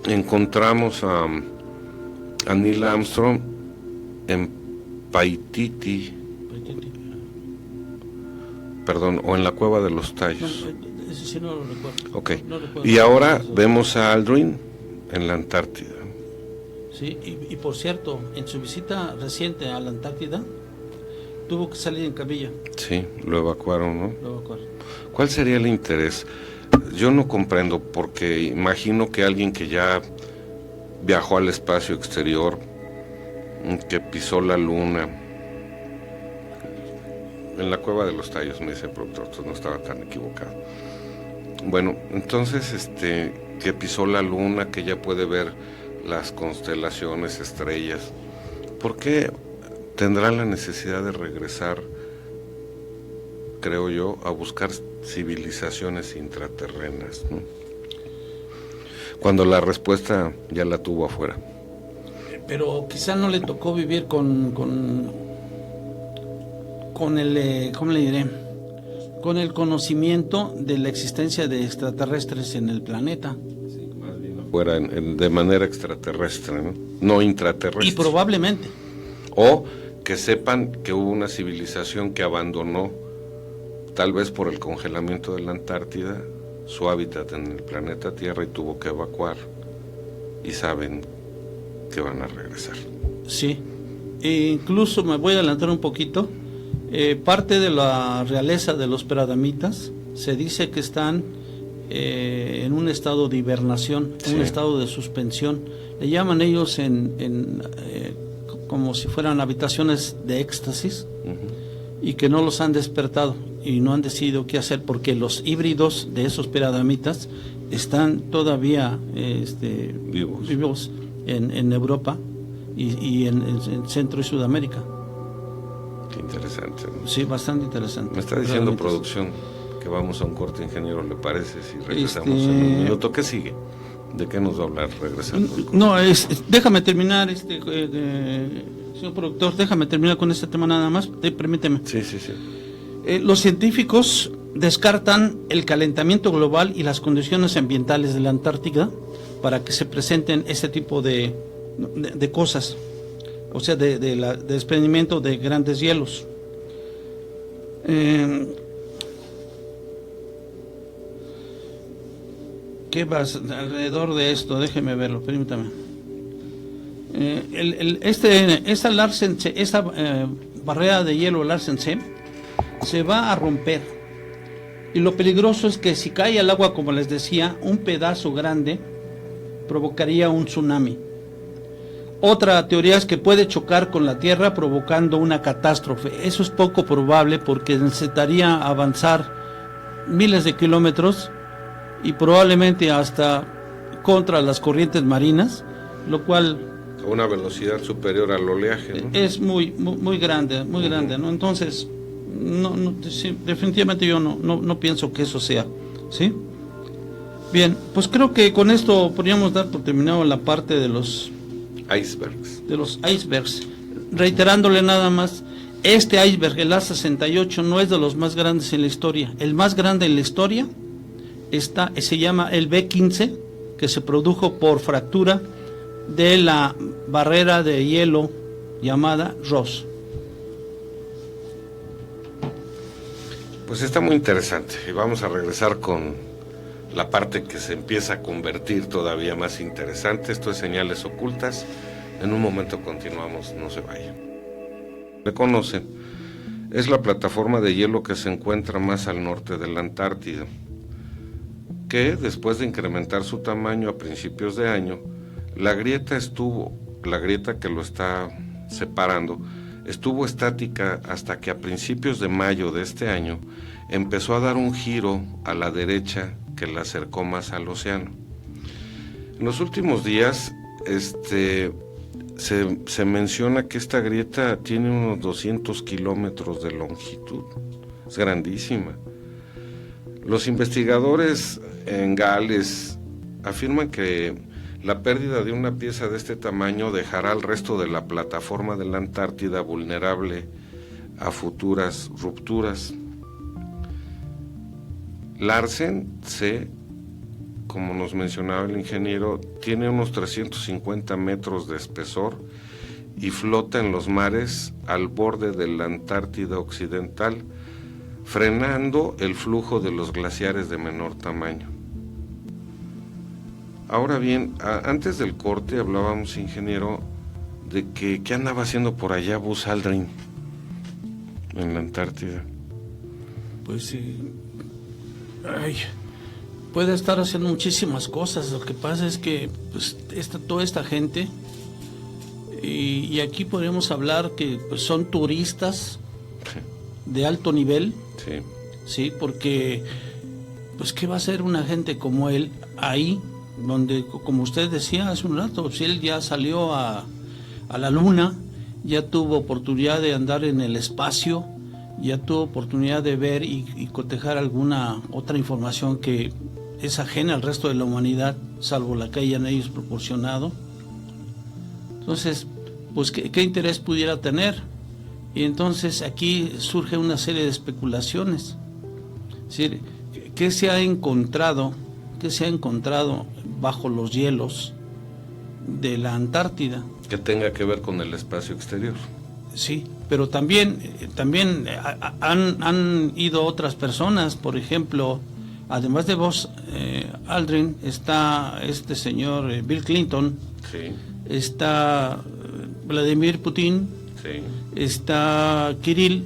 encontramos a Neil Armstrong en Paititi, o en la Cueva de los Tallos. Eso sí no lo recuerdo. Okay. No recuerdo. Y ahora vemos a Aldrin en la Antártida. Sí, y por cierto, en su visita reciente a la Antártida, tuvo que salir en camilla. Sí, lo evacuaron, ¿no? Lo evacuaron. ¿Cuál sería el interés? Yo no comprendo, porque imagino que alguien que ya viajó al espacio exterior, que pisó la Luna, en la Cueva de los Tallos, me dice el productor, entonces no estaba tan equivocado. Bueno, entonces, que pisó la Luna, que ya puede ver las constelaciones, estrellas, ¿por qué tendrá la necesidad de regresar, creo yo, a buscar civilizaciones intraterrenas, ¿no? Cuando la respuesta ya la tuvo afuera? Pero quizá no le tocó vivir con el, ¿cómo le diré? Con el conocimiento de la existencia de extraterrestres en el planeta. Sí, más bien fuera de manera extraterrestre, ¿no? No intraterrestre. Y probablemente. O que sepan que hubo una civilización que abandonó, tal vez por el congelamiento de la Antártida, su hábitat en el planeta Tierra y tuvo que evacuar, y saben que van a regresar. Sí, e incluso me voy a adelantar un poquito. Parte de la realeza de los peradamitas se dice que están en un estado de hibernación, sí, un estado de suspensión. Le llaman ellos como si fueran habitaciones de éxtasis, y que no los han despertado y no han decidido qué hacer, porque los híbridos de esos piradamitas están todavía vivos en Europa y en Centro y Sudamérica. Qué interesante, ¿no? Sí, bastante interesante. Me está diciendo producción que vamos a un corte, ingeniero, ¿le parece? Si regresamos en un minuto, ¿qué sigue? ¿De qué nos va a hablar regresando? No, déjame terminar, señor productor, déjame terminar con este tema nada más, permíteme. Sí. Los científicos descartan el calentamiento global y las condiciones ambientales de la Antártida para que se presenten este tipo de cosas, o sea, de desprendimiento de grandes hielos. ¿Qué vas alrededor de esto? Déjeme verlo, permítame. Esta barrera de hielo Larsen C se va a romper, y lo peligroso es que si cae al agua, como les decía, un pedazo grande provocaría un tsunami. Otra teoría es que puede chocar con la tierra provocando una catástrofe. Eso es poco probable porque necesitaría avanzar miles de kilómetros y probablemente hasta contra las corrientes marinas, lo cual a una velocidad superior al oleaje, ¿no? Es muy grande, ¿no? Entonces, sí, definitivamente yo no pienso que eso sea, ¿sí? Bien, pues creo que con esto podríamos dar por terminado la parte de los icebergs. Reiterándole nada más, este iceberg, el A68, no es de los más grandes en la historia. El más grande en la historia se llama el B15, que se produjo por fractura de la barrera de hielo llamada Ross. Pues está muy interesante, y vamos a regresar con la parte que se empieza a convertir todavía más interesante. Esto es Señales Ocultas. En un momento continuamos, no se vayan. Se conoce, es la plataforma de hielo que se encuentra más al norte de la Antártida, que después de incrementar su tamaño a principios de año, la grieta que lo está separando estuvo estática hasta que a principios de mayo de este año empezó a dar un giro a la derecha que la acercó más al océano. En los últimos días se menciona que esta grieta tiene unos 200 kilómetros de longitud, es grandísima. Los investigadores en Gales afirman que la pérdida de una pieza de este tamaño dejará al resto de la plataforma de la Antártida vulnerable a futuras rupturas. Larsen C, como nos mencionaba el ingeniero, tiene unos 350 metros de espesor y flota en los mares al borde de la Antártida Occidental, frenando el flujo de los glaciares de menor tamaño. Ahora bien, antes del corte hablábamos, ingeniero, de que ¿qué andaba haciendo por allá Buzz Aldrin en la Antártida? Pues sí, puede estar haciendo muchísimas cosas. Lo que pasa es que pues, toda esta gente, y aquí podemos hablar que pues, son turistas de alto nivel, sí, porque pues qué va a hacer una gente como él ahí, donde, como usted decía hace un rato, si él ya salió a la luna, ya tuvo oportunidad de andar en el espacio, ya tuvo oportunidad de ver y cotejar alguna otra información que es ajena al resto de la humanidad, salvo la que hayan ellos proporcionado. Entonces, pues ¿qué interés pudiera tener? Y entonces aquí surge una serie de especulaciones. Es decir, ¿qué se ha encontrado bajo los hielos de la Antártida? Que tenga que ver con el espacio exterior. Sí, pero también han ido otras personas. Por ejemplo, además de Buzz Aldrin, está este señor Bill Clinton, sí, está Vladimir Putin, sí, está Kirill,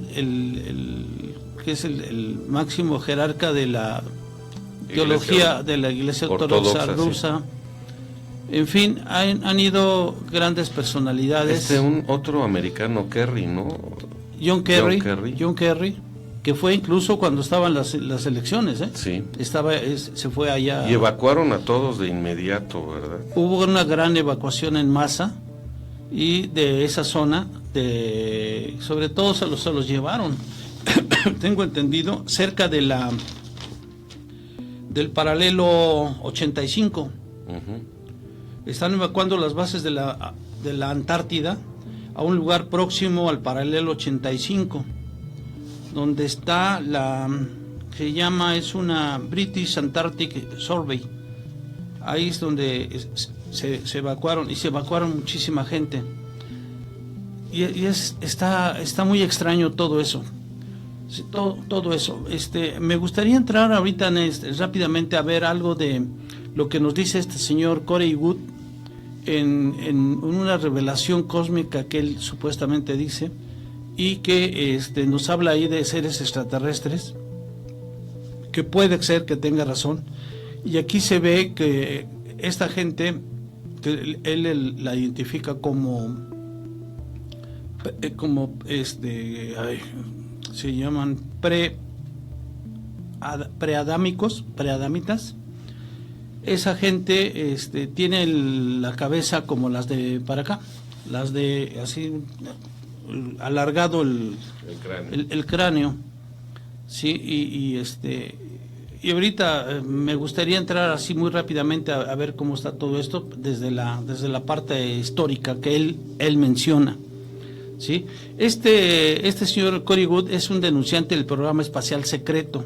que es el máximo jerarca de la teología de la Iglesia Ortodoxa rusa, En fin, han ido grandes personalidades. Un otro americano, Kerry, ¿no? John Kerry, que fue incluso cuando estaban las elecciones, ¿eh? Sí. Se fue allá. Y evacuaron a todos de inmediato, ¿verdad? Hubo una gran evacuación en masa y de esa zona, sobre todo se los llevaron, tengo entendido, cerca de del paralelo 85. Están evacuando las bases de la Antártida a un lugar próximo al paralelo 85, donde está es una British Antarctic Survey. Ahí es donde se evacuaron, y se evacuaron muchísima gente. Y está muy extraño todo eso. Todo eso. Me gustaría entrar ahorita rápidamente a ver algo de lo que nos dice este señor Corey Goode en una revelación cósmica que él supuestamente dice, y que nos habla ahí de seres extraterrestres, que puede ser que tenga razón. Y aquí se ve que esta gente, que él la identifica como se llaman preadamitas. Esa gente tiene la cabeza como las de para acá, las de así alargado el cráneo, sí, y ahorita me gustaría entrar así muy rápidamente a ver cómo está todo esto desde la parte histórica que él menciona, sí. Este señor Corey Goode es un denunciante del programa espacial secreto,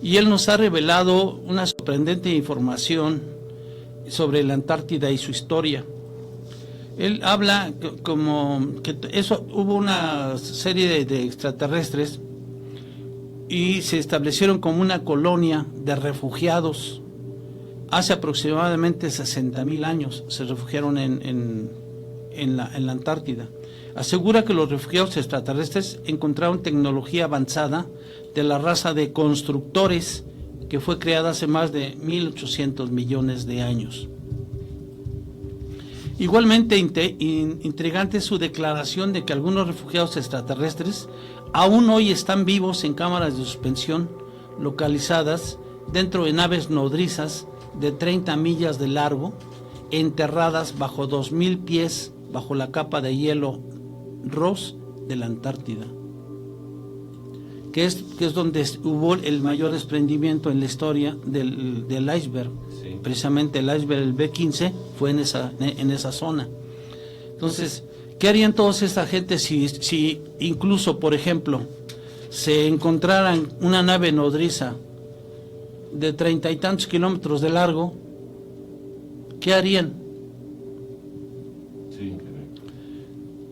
y él nos ha revelado una sorprendente información sobre la Antártida y su historia. Él habla como que hubo una serie de extraterrestres y se establecieron como una colonia de refugiados. Hace aproximadamente 60,000 años se refugiaron en la Antártida. Asegura que los refugiados extraterrestres encontraron tecnología avanzada de la raza de constructores que fue creada hace más de 1.800 millones de años. Igualmente intrigante es su declaración de que algunos refugiados extraterrestres aún hoy están vivos en cámaras de suspensión localizadas dentro de naves nodrizas de 30 millas de largo, enterradas bajo 2,000 pies bajo la capa de hielo Ross de la Antártida, que es donde hubo el mayor desprendimiento en la historia del iceberg. Sí. Precisamente el iceberg, el B-15, fue en esa zona. Entonces, ¿qué harían toda esta gente si incluso, por ejemplo, se encontraran una nave nodriza de 30 y tantos kilómetros de largo? ¿Qué harían? Sí.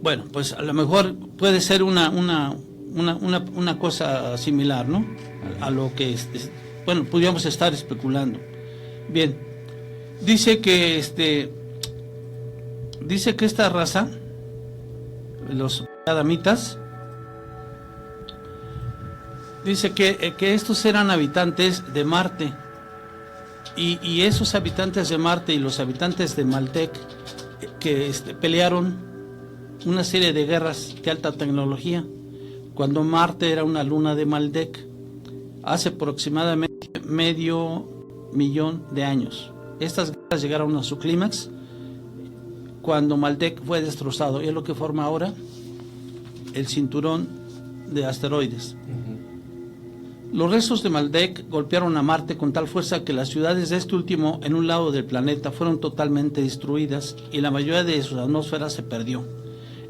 Bueno, pues a lo mejor puede ser una cosa similar, ¿no? A lo que podríamos estar especulando. Bien, dice que esta raza, los adamitas, dice que estos eran habitantes de Marte, y esos habitantes de Marte y los habitantes de Maltec que pelearon una serie de guerras de alta tecnología cuando Marte era una luna de Maldek, hace aproximadamente 500,000 de años. Estas guerras llegaron a su clímax cuando Maldek fue destrozado, y es lo que forma ahora el cinturón de asteroides. Los restos de Maldek golpearon a Marte con tal fuerza que las ciudades de este último en un lado del planeta fueron totalmente destruidas y la mayoría de su atmósfera se perdió.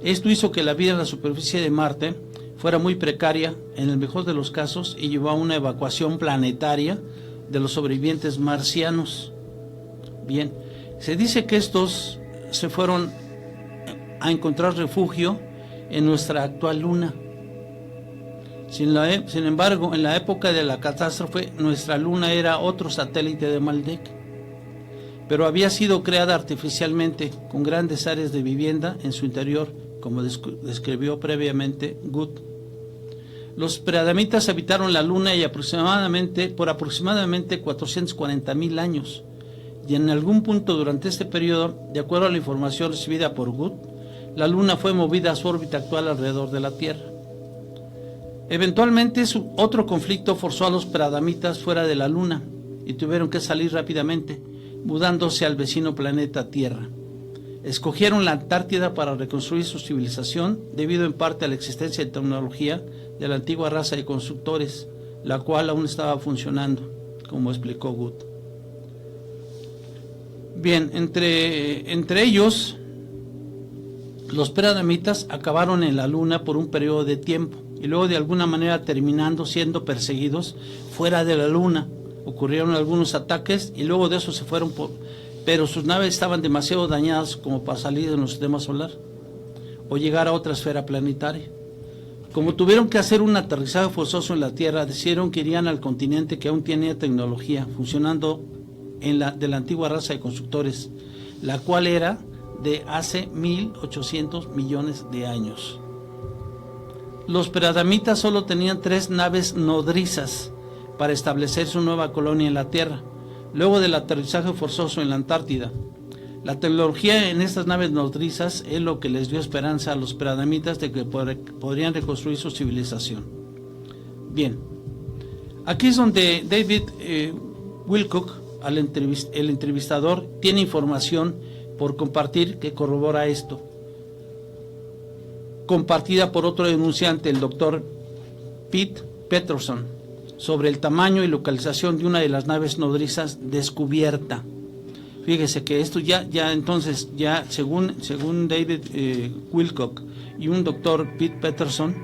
Esto hizo que la vida en la superficie de Marte fuera muy precaria en el mejor de los casos y llevó a una evacuación planetaria de los sobrevivientes marcianos. Bien, se dice que estos se fueron a encontrar refugio en nuestra actual luna. Sin embargo, en la época de la catástrofe, nuestra luna era otro satélite de Maldek, pero había sido creada artificialmente con grandes áreas de vivienda en su interior, como describió previamente Goode. Los preadamitas habitaron la luna por aproximadamente 440,000 años, y en algún punto durante este periodo, de acuerdo a la información recibida por Good, la Luna fue movida a su órbita actual alrededor de la Tierra. Eventualmente, otro conflicto forzó a los pradamitas fuera de la Luna y tuvieron que salir rápidamente, mudándose al vecino planeta Tierra. Escogieron la Antártida para reconstruir su civilización, debido en parte a la existencia de tecnología de la antigua raza de constructores, la cual aún estaba funcionando, como explicó Good. Bien, entre ellos, los pradamitas acabaron en la Luna por un periodo de tiempo y luego de alguna manera terminando siendo perseguidos fuera de la Luna. Ocurrieron algunos ataques y luego de eso se fueron pero sus naves estaban demasiado dañadas como para salir de nuestro sistema solar o llegar a otra esfera planetaria. Como tuvieron que hacer un aterrizaje forzoso en la Tierra, decidieron que irían al continente que aún tenía tecnología funcionando de la antigua raza de constructores, la cual era de hace 1.800 millones de años. Los pradamitas solo tenían 3 naves nodrizas para establecer su nueva colonia en la Tierra, luego del aterrizaje forzoso en la Antártida. La tecnología en estas naves nodrizas es lo que les dio esperanza a los pradamitas de que podrían reconstruir su civilización. Bien, aquí es donde David Wilcock, el entrevistador, tiene información por compartir que corrobora esto, compartida por otro denunciante, el doctor Pete Peterson, sobre el tamaño y localización de una de las naves nodrizas descubierta. Fíjese que esto entonces según David Wilcock y un doctor Pete Peterson,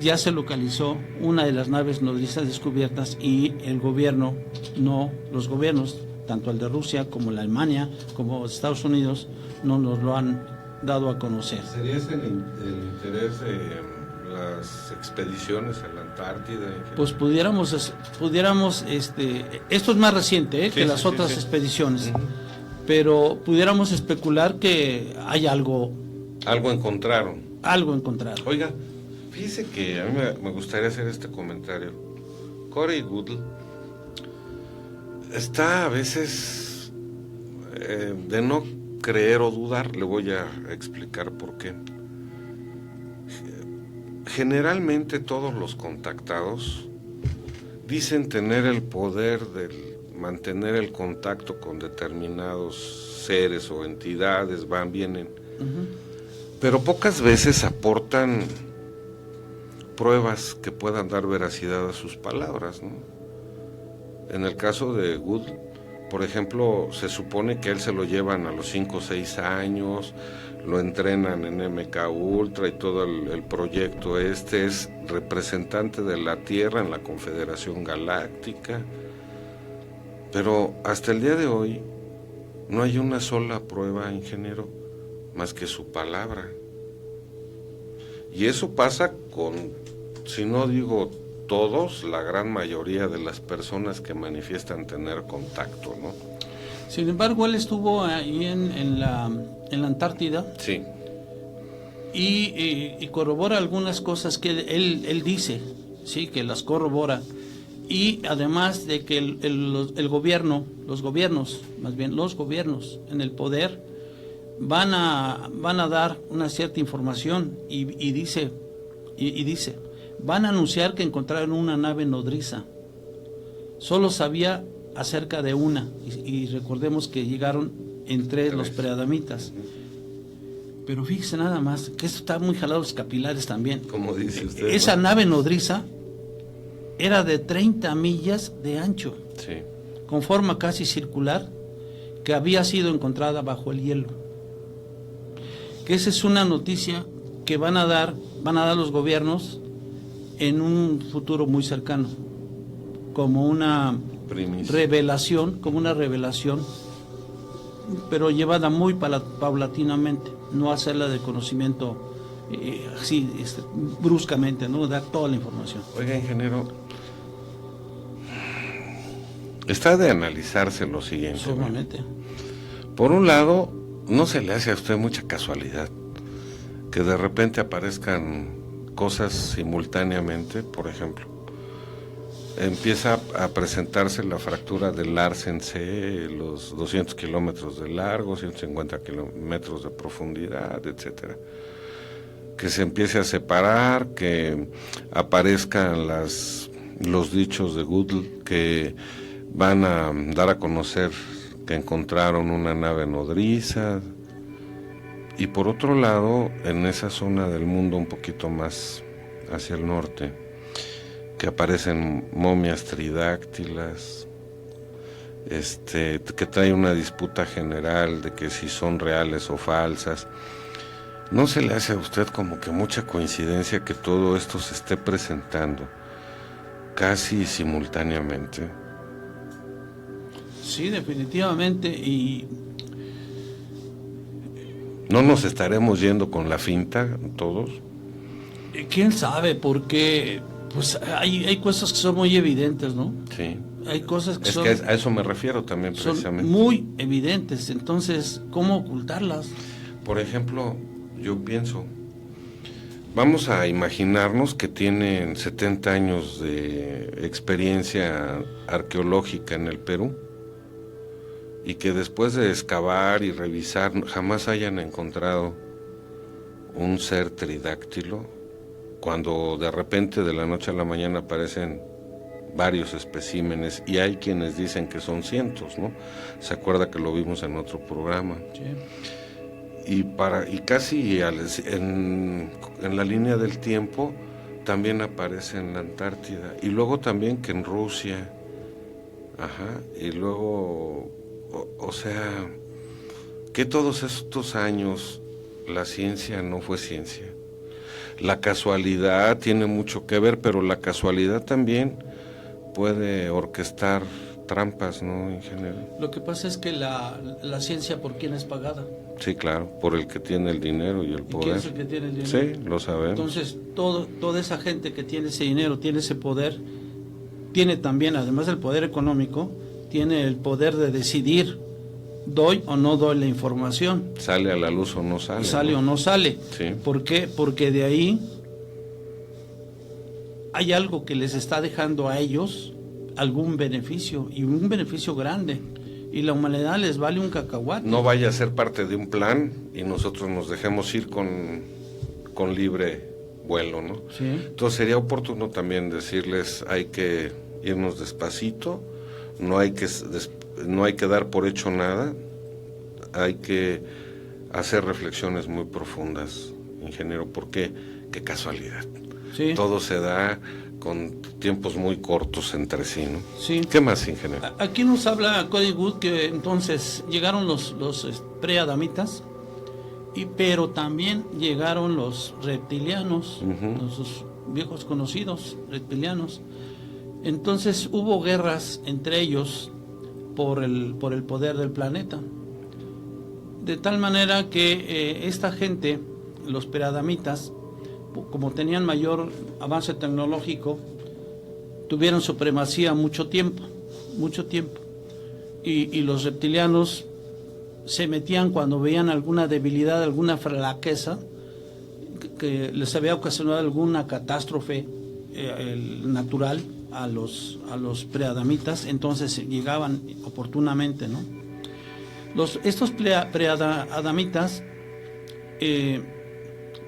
ya se localizó una de las naves nodrizas descubiertas y los gobiernos, tanto el de Rusia como la Alemania, como Estados Unidos, no nos lo han dado a conocer. ¿Sería ese el interés de las expediciones a la Antártida? Pues pudiéramos esto es más reciente que las otras expediciones, pero pudiéramos especular que hay algo encontraron. Oiga, fíjese que a mí me gustaría hacer este comentario. Corey Goodell está a veces de no creer o dudar. Le voy a explicar por qué. Generalmente todos los contactados dicen tener el poder de mantener el contacto con determinados seres o entidades, vienen, pero pocas veces aportan pruebas que puedan dar veracidad a sus palabras, ¿no? En el caso de Good, por ejemplo, se supone que él se lo llevan a los 5 o 6 años, lo entrenan en MK Ultra y todo el proyecto es representante de la Tierra en la Confederación Galáctica, pero hasta el día de hoy no hay una sola prueba, ingeniero, más que su palabra. Y eso pasa con, si no digo todos, la gran mayoría de las personas que manifiestan tener contacto, ¿no? Sin embargo, él estuvo ahí en la Antártida. Sí. Y corrobora algunas cosas que él dice, sí, que las corrobora. Y además de que el gobierno, los gobiernos en el poder van a dar una cierta información y dice, van a anunciar que encontraron una nave nodriza. Solo sabía acerca de una, y recordemos que llegaron entre los preadamitas. Pero fíjese nada más, que esto está muy jalado los capilares también. Como dice usted. Esa nave nodriza era de 30 millas de ancho, sí, con forma casi circular, que había sido encontrada bajo el hielo. Que esa es una noticia que van a dar los gobiernos en un futuro muy cercano, como una revelación, pero llevada muy paulatinamente, no hacerla de conocimiento así bruscamente, no dar toda la información. Oiga, ingeniero, está de analizarse lo siguiente. Sumamente. Por un lado, ¿no se le hace a usted mucha casualidad que de repente aparezcan cosas simultáneamente? Por ejemplo, empieza a presentarse la fractura del Larsen C, los 200 kilómetros de largo, 150 kilómetros de profundidad, etcétera. Que se empiece a separar, que aparezcan los dichos de Goodell que van a dar a conocer que encontraron una nave nodriza. Y por otro lado, en esa zona del mundo un poquito más hacia el norte, que aparecen momias tridáctilas, que trae una disputa general de que si son reales o falsas. ¿No se le hace a usted como que mucha coincidencia que todo esto se esté presentando casi simultáneamente? Sí, definitivamente. Y ¿no nos estaremos yendo con la finta todos? quién sabe, porque pues hay cosas que son muy evidentes, ¿no? Sí. Hay cosas que son... que a eso me refiero también precisamente. Son muy evidentes, entonces, ¿cómo ocultarlas? Por ejemplo, yo pienso, vamos a imaginarnos que tienen 70 años de experiencia arqueológica en el Perú y que después de excavar y revisar jamás hayan encontrado un ser tridáctilo, cuando de repente de la noche a la mañana aparecen varios especímenes y hay quienes dicen que son cientos, ¿no? Se acuerda que lo vimos en otro programa. Sí. Y casi en la línea del tiempo también aparece en la Antártida y luego también que en Rusia, y luego, o sea, que todos estos años la ciencia no fue ciencia. La casualidad tiene mucho que ver, pero la casualidad también puede orquestar trampas, ¿no, ingeniero? Lo que pasa es que la ciencia, ¿por quién es pagada? Sí, claro, por el que tiene el dinero y el poder. ¿Quién es el que tiene el dinero? Sí, lo sabemos. Entonces, toda esa gente que tiene ese dinero, tiene ese poder, tiene también, además del poder económico, tiene el poder de decidir, doy o no doy la información. ¿Sale a la luz o no sale? ¿Sale o no sale? Sí. ¿Por qué? Porque de ahí hay algo que les está dejando a ellos algún beneficio, y un beneficio grande, y la humanidad les vale un cacahuate. No vaya a ser parte de un plan y nosotros nos dejemos ir con libre vuelo, ¿no? Sí. Entonces sería oportuno también decirles, hay que irnos despacito, no hay que dar por hecho nada, hay que hacer reflexiones muy profundas, ingeniero, porque qué casualidad. Sí. Todo se da con tiempos muy cortos entre sí, ¿no? Sí. ¿Qué más, ingeniero? Aquí nos habla Cody Wood que entonces llegaron los preadamitas, pero también llegaron los reptilianos, los viejos conocidos reptilianos. Entonces hubo guerras entre ellos por el poder del planeta, de tal manera que esta gente, los preadamitas, como tenían mayor avance tecnológico, tuvieron supremacía mucho tiempo, y los reptilianos se metían cuando veían alguna debilidad, alguna flaqueza, que les había ocasionado alguna catástrofe natural a los preadamitas, entonces llegaban oportunamente, ¿no? Estos preadamitas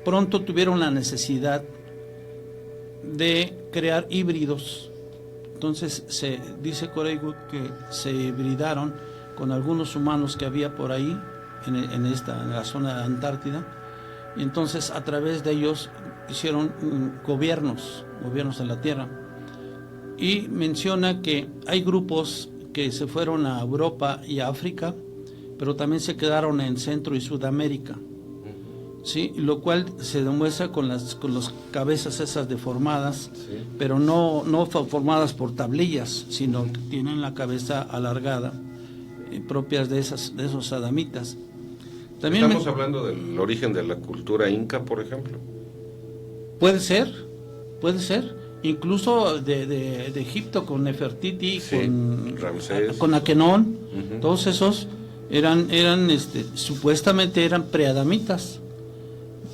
pronto tuvieron la necesidad de crear híbridos. Entonces se dice Corey Wood que se hibridaron con algunos humanos que había por ahí en la zona de Antártida, y entonces a través de ellos hicieron gobiernos en la Tierra. Y menciona que hay grupos que se fueron a Europa y a África, pero también se quedaron en Centro y Sudamérica, ¿sí? Lo cual se demuestra con las cabezas esas deformadas, sí, pero no formadas por tablillas, sino que tienen la cabeza alargada, propias de esos adamitas. También ¿estamos hablando del origen de la cultura inca, por ejemplo? Puede ser, incluso de Egipto, con Nefertiti, sí, con Ramsés, con Akenón, todos esos eran supuestamente eran preadamitas,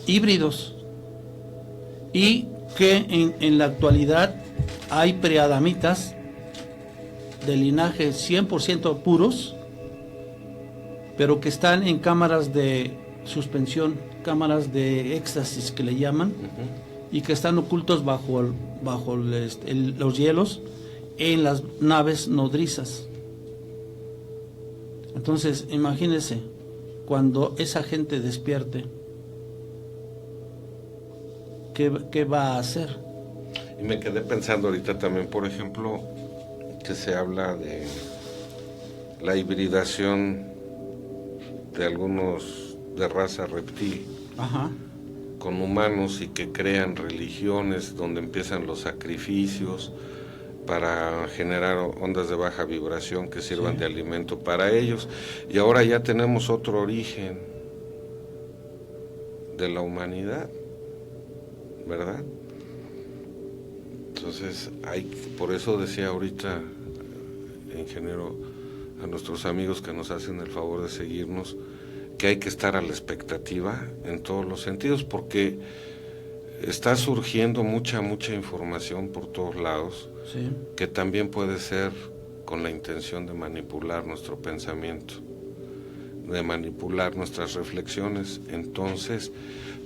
híbridos, y que en la actualidad hay preadamitas de linaje 100% puros, pero que están en cámaras de suspensión, cámaras de éxtasis que le llaman, y que están ocultos bajo los hielos en las naves nodrizas. Entonces, imagínense, cuando esa gente despierte, ¿qué va a hacer? Y me quedé pensando ahorita también, por ejemplo, que se habla de la hibridación de algunos de raza reptil con humanos, y que crean religiones donde empiezan los sacrificios para generar ondas de baja vibración que sirvan de alimento para ellos. Y ahora ya tenemos otro origen de la humanidad, ¿verdad? Entonces, por eso decía ahorita, ingeniero, a nuestros amigos que nos hacen el favor de seguirnos, que hay que estar a la expectativa en todos los sentidos, porque está surgiendo mucha información por todos lados, que también puede ser con la intención de manipular nuestro pensamiento, de manipular nuestras reflexiones. Entonces,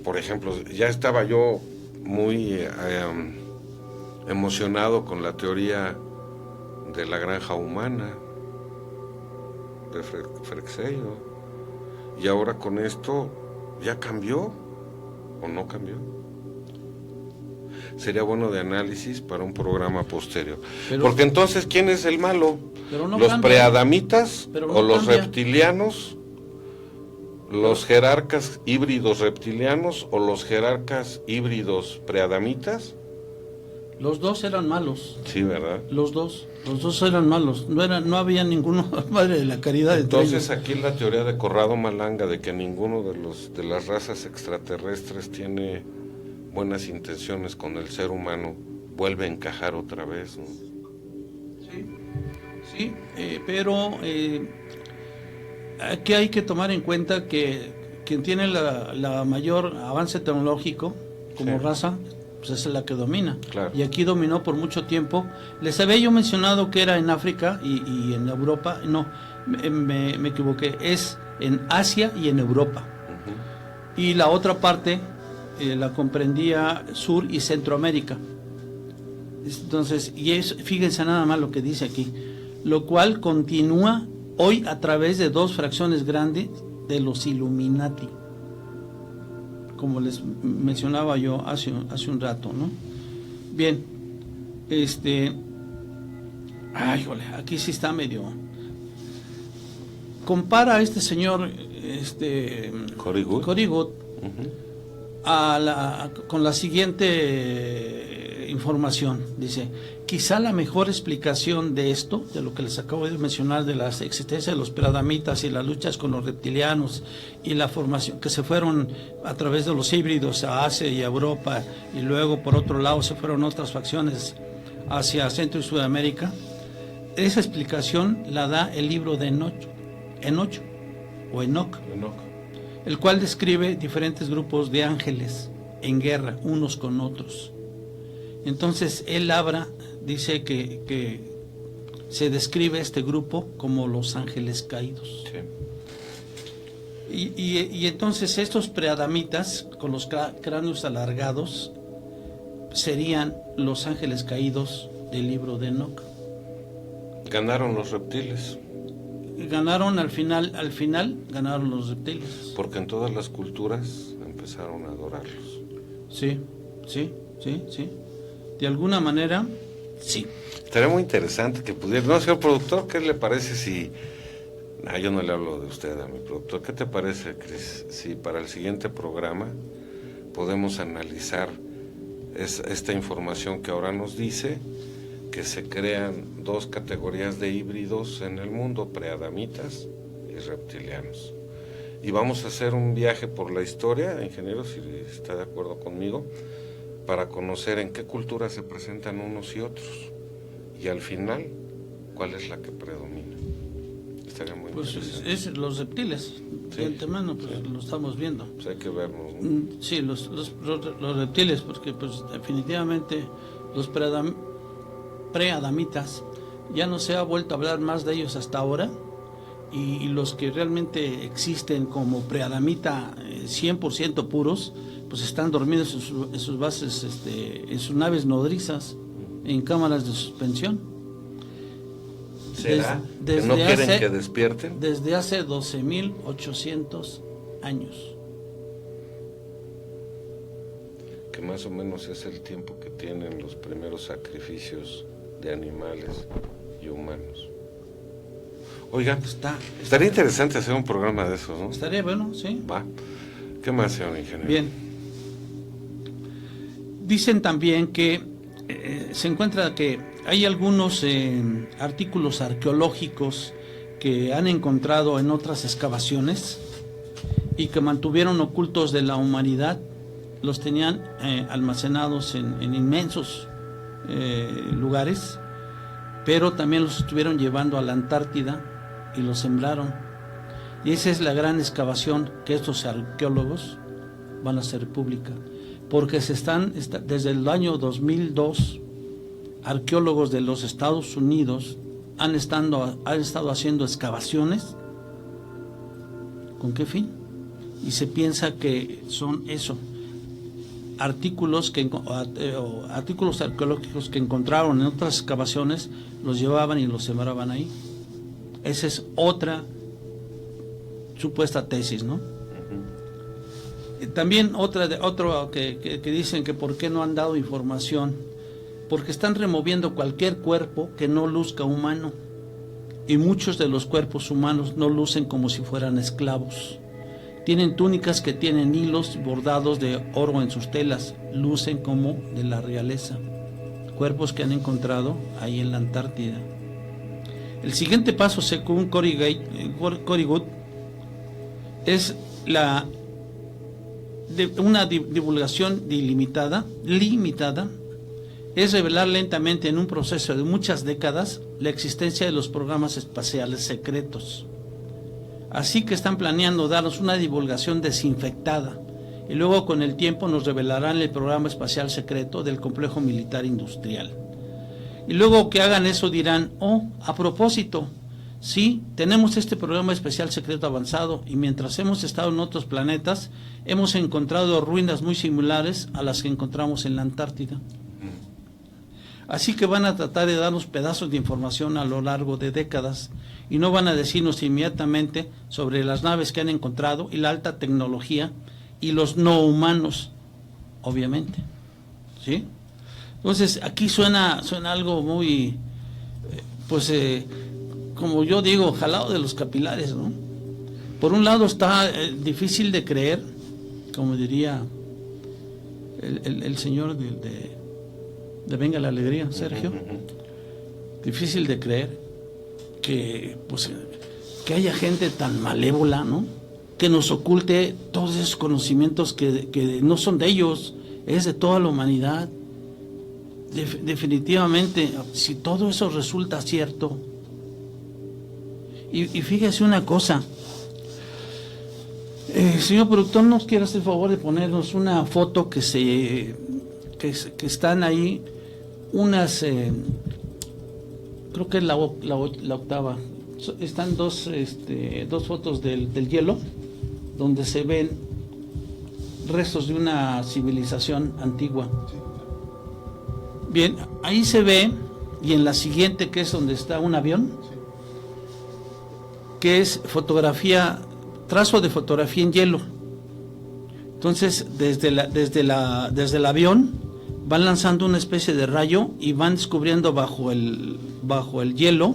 por ejemplo, ya estaba yo muy emocionado con la teoría de la granja humana de Freixedo, y ahora con esto ya cambió o no cambió. Sería bueno de análisis para un programa posterior. Porque entonces, ¿quién es el malo? ¿Los preadamitas o los reptilianos? ¿Los jerarcas híbridos reptilianos o los jerarcas híbridos preadamitas? Los dos eran malos. Sí, ¿verdad? Los dos eran malos. No había ninguno madre de la caridad. Entonces aquí la teoría de Corrado Malanga de que ninguno de las razas extraterrestres tiene buenas intenciones con el ser humano vuelve a encajar otra vez, ¿no? Sí, pero aquí hay que tomar en cuenta que quien tiene la mayor avance tecnológico como raza, pues esa es la que domina. Claro. Y aquí dominó por mucho tiempo. Les había yo mencionado que era en África y en Europa. No, me equivoqué. Es en Asia y en Europa. Y la otra parte la comprendía Sur y Centroamérica. Entonces, fíjense nada más lo que dice aquí, lo cual continúa hoy a través de dos fracciones grandes de los Illuminati, como les mencionaba yo hace un rato, ¿no? Bien, aquí sí está medio. Compara a este señor, Cory Good, con la siguiente información. Dice, quizá la mejor explicación de esto, de lo que les acabo de mencionar, de la existencia de los preadamitas y las luchas con los reptilianos y la formación que se fueron a través de los híbridos a Asia y a Europa, y luego por otro lado se fueron otras facciones hacia Centro y Sudamérica, esa explicación la da el libro de Enoch, el cual describe diferentes grupos de ángeles en guerra unos con otros. Entonces él dice que se describe este grupo como los ángeles caídos. Y entonces estos preadamitas con los cráneos alargados serían los ángeles caídos del libro de Enoch. Ganaron los reptiles. Ganaron al final ganaron los reptiles. Porque en todas las culturas empezaron a adorarlos. Sí. De alguna manera, sí. Estaría muy interesante que pudiera... No, señor productor, ¿qué le parece si... yo no le hablo de usted, a mi productor. ¿Qué te parece, Cris, si para el siguiente programa podemos analizar esta información que ahora nos dice que se crean dos categorías de híbridos en el mundo, preadamitas y reptilianos? Y vamos a hacer un viaje por la historia, ingeniero, si está de acuerdo conmigo, para conocer en qué culturas se presentan unos y otros, y al final, cuál es la que predomina. Estaría muy interesante. Es los reptiles, de antemano, pues lo estamos viendo. Pues hay que verlo, ¿no? Sí, los reptiles, porque pues definitivamente los preadamitas. Ya no se ha vuelto a hablar más de ellos hasta ahora, y los que realmente existen como preadamita 100% puros, pues están dormidos en sus bases, en sus naves nodrizas, en cámaras de suspensión. ¿Será que no quieren que despierten? Desde hace 12.800 años. Que más o menos es el tiempo que tienen los primeros sacrificios de animales y humanos. Oiga, estaría interesante hacer un programa de esos, ¿no? Estaría bueno, sí. Va. ¿Qué más, señor ingeniero? Bien. Dicen también que se encuentra que hay algunos artículos arqueológicos que han encontrado en otras excavaciones y que mantuvieron ocultos de la humanidad. Los tenían almacenados en inmensos lugares, pero también los estuvieron llevando a la Antártida y los sembraron. Y esa es la gran excavación que estos arqueólogos van a hacer pública, porque desde el año 2002, arqueólogos de los Estados Unidos han estado haciendo excavaciones. ¿Con qué fin? Y se piensa que son artículos arqueológicos que encontraron en otras excavaciones, los llevaban y los sembraban ahí. Esa es otra supuesta tesis, ¿no? También otro que dicen que por qué no han dado información, porque están removiendo cualquier cuerpo que no luzca humano, y muchos de los cuerpos humanos no lucen como si fueran esclavos. Tienen túnicas que tienen hilos bordados de oro en sus telas, lucen como de la realeza. Cuerpos que han encontrado ahí en la Antártida. El siguiente paso, según Corey Goode, es una divulgación limitada, es revelar lentamente en un proceso de muchas décadas la existencia de los programas espaciales secretos. Así que están planeando darnos una divulgación desinfectada, y luego con el tiempo nos revelarán el programa espacial secreto del complejo militar industrial. Y luego que hagan eso dirán, a propósito, sí, tenemos este programa espacial secreto avanzado, y mientras hemos estado en otros planetas, hemos encontrado ruinas muy similares a las que encontramos en la Antártida. Así que van a tratar de darnos pedazos de información a lo largo de décadas, y no van a decirnos inmediatamente sobre las naves que han encontrado y la alta tecnología y los no humanos, obviamente. ¿Sí? Entonces, aquí suena algo muy, como yo digo, jalado de los capilares, ¿no? Por un lado está difícil de creer, como diría el señor de Venga la Alegría, Sergio. Difícil de creer que haya gente tan malévola, ¿no? Que nos oculte todos esos conocimientos que no son de ellos, es de toda la humanidad. Definitivamente, si todo eso resulta cierto, y fíjese una cosa, señor productor, ¿nos quiere hacer el favor de ponernos una foto que están ahí unas, creo que es la octava, están dos fotos del hielo, donde se ven restos de una civilización antigua. Bien, ahí se ve, y en la siguiente, que es donde está un avión, que es trazo de fotografía en hielo. Entonces, desde el avión van lanzando una especie de rayo y van descubriendo bajo el hielo,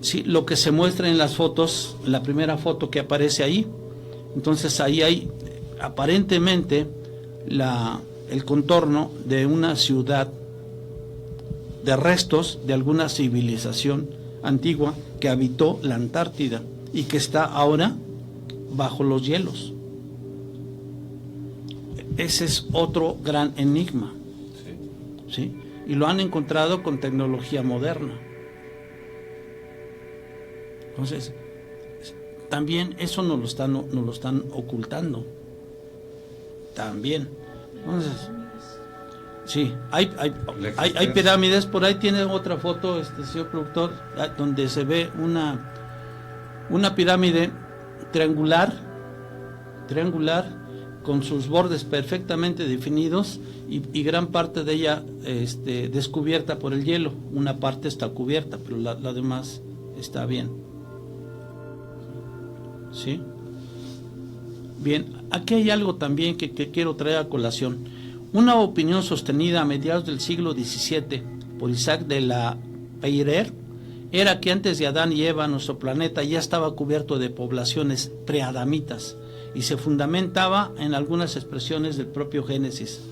¿sí?, lo que se muestra en las fotos, la primera foto que aparece ahí. Entonces ahí hay aparentemente el contorno de una ciudad, de restos de alguna civilización antigua que habitó la Antártida y que está ahora bajo los hielos. Ese es otro gran enigma. ¿Sí? Y lo han encontrado con tecnología moderna. Entonces, también eso nos lo están ocultando. También. Entonces, Sí, hay pirámides. Por ahí tiene otra foto, señor productor, donde se ve una pirámide triangular, con sus bordes perfectamente definidos y gran parte de ella descubierta por el hielo. Una parte está cubierta, pero la demás está bien. ¿Sí? Bien, aquí hay algo también que quiero traer a colación. Una opinión sostenida a mediados del siglo XVII por Isaac de la Peyrère era que antes de Adán y Eva nuestro planeta ya estaba cubierto de poblaciones preadamitas y se fundamentaba en algunas expresiones del propio Génesis.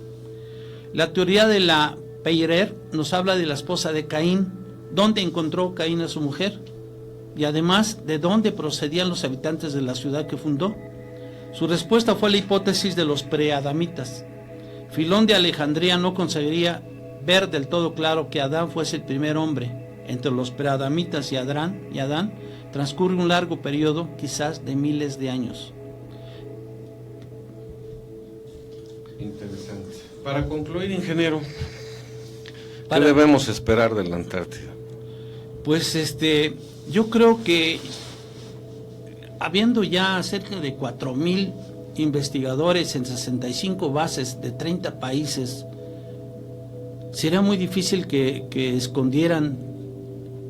La teoría de la Peyrère nos habla de la esposa de Caín, dónde encontró Caín a su mujer y además de dónde procedían los habitantes de la ciudad que fundó. Su respuesta fue la hipótesis de los preadamitas. Filón de Alejandría no conseguiría ver del todo claro que Adán fuese el primer hombre. Entre los preadamitas y Adán transcurre un largo periodo, quizás de miles de años. Interesante. Para concluir, ingeniero, ¿qué debemos esperar de la Antártida? Pues yo creo que habiendo ya cerca de 4,000 investigadores en 65 bases de 30 países, sería muy difícil que escondieran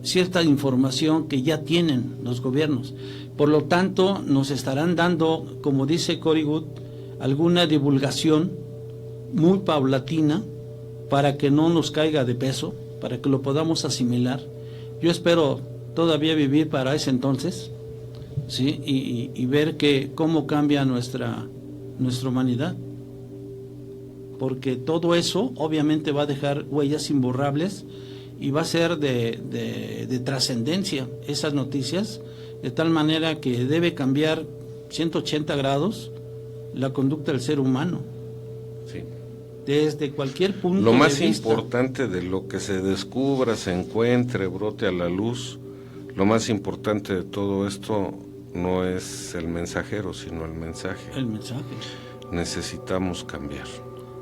cierta información que ya tienen los gobiernos. Por lo tanto, nos estarán dando, como dice Cory Wood, alguna divulgación muy paulatina para que no nos caiga de peso, para que lo podamos asimilar. Yo espero todavía vivir para ese entonces, ¿sí? y ver cómo cambia nuestra humanidad, porque todo eso obviamente va a dejar huellas imborrables y va a ser de trascendencia esas noticias, de tal manera que debe cambiar 180 grados la conducta del ser humano. Sí. Desde cualquier punto lo más de vista. Importante de lo que se descubra, se encuentre, brote a la luz, lo más importante de todo esto no es el mensajero, sino el mensaje. El mensaje. Necesitamos cambiar.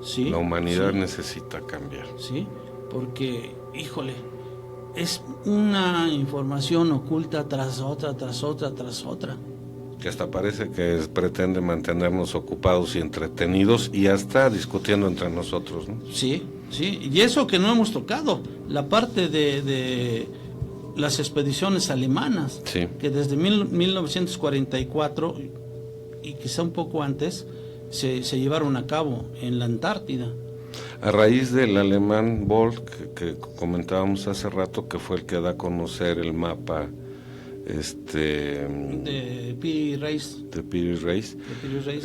Sí, la humanidad sí. Necesita cambiar. Sí, porque, híjole, es una información oculta tras otra, tras otra, tras otra. Que hasta parece que pretende mantenernos ocupados y entretenidos y hasta discutiendo entre nosotros, ¿no? Sí, sí, y eso que no hemos tocado, la parte de las expediciones alemanas, sí. Que desde 1944 y quizá un poco antes se llevaron a cabo en la Antártida. A raíz del alemán Boll, que comentábamos hace rato, que fue el que da a conocer el mapa de Piri Reis.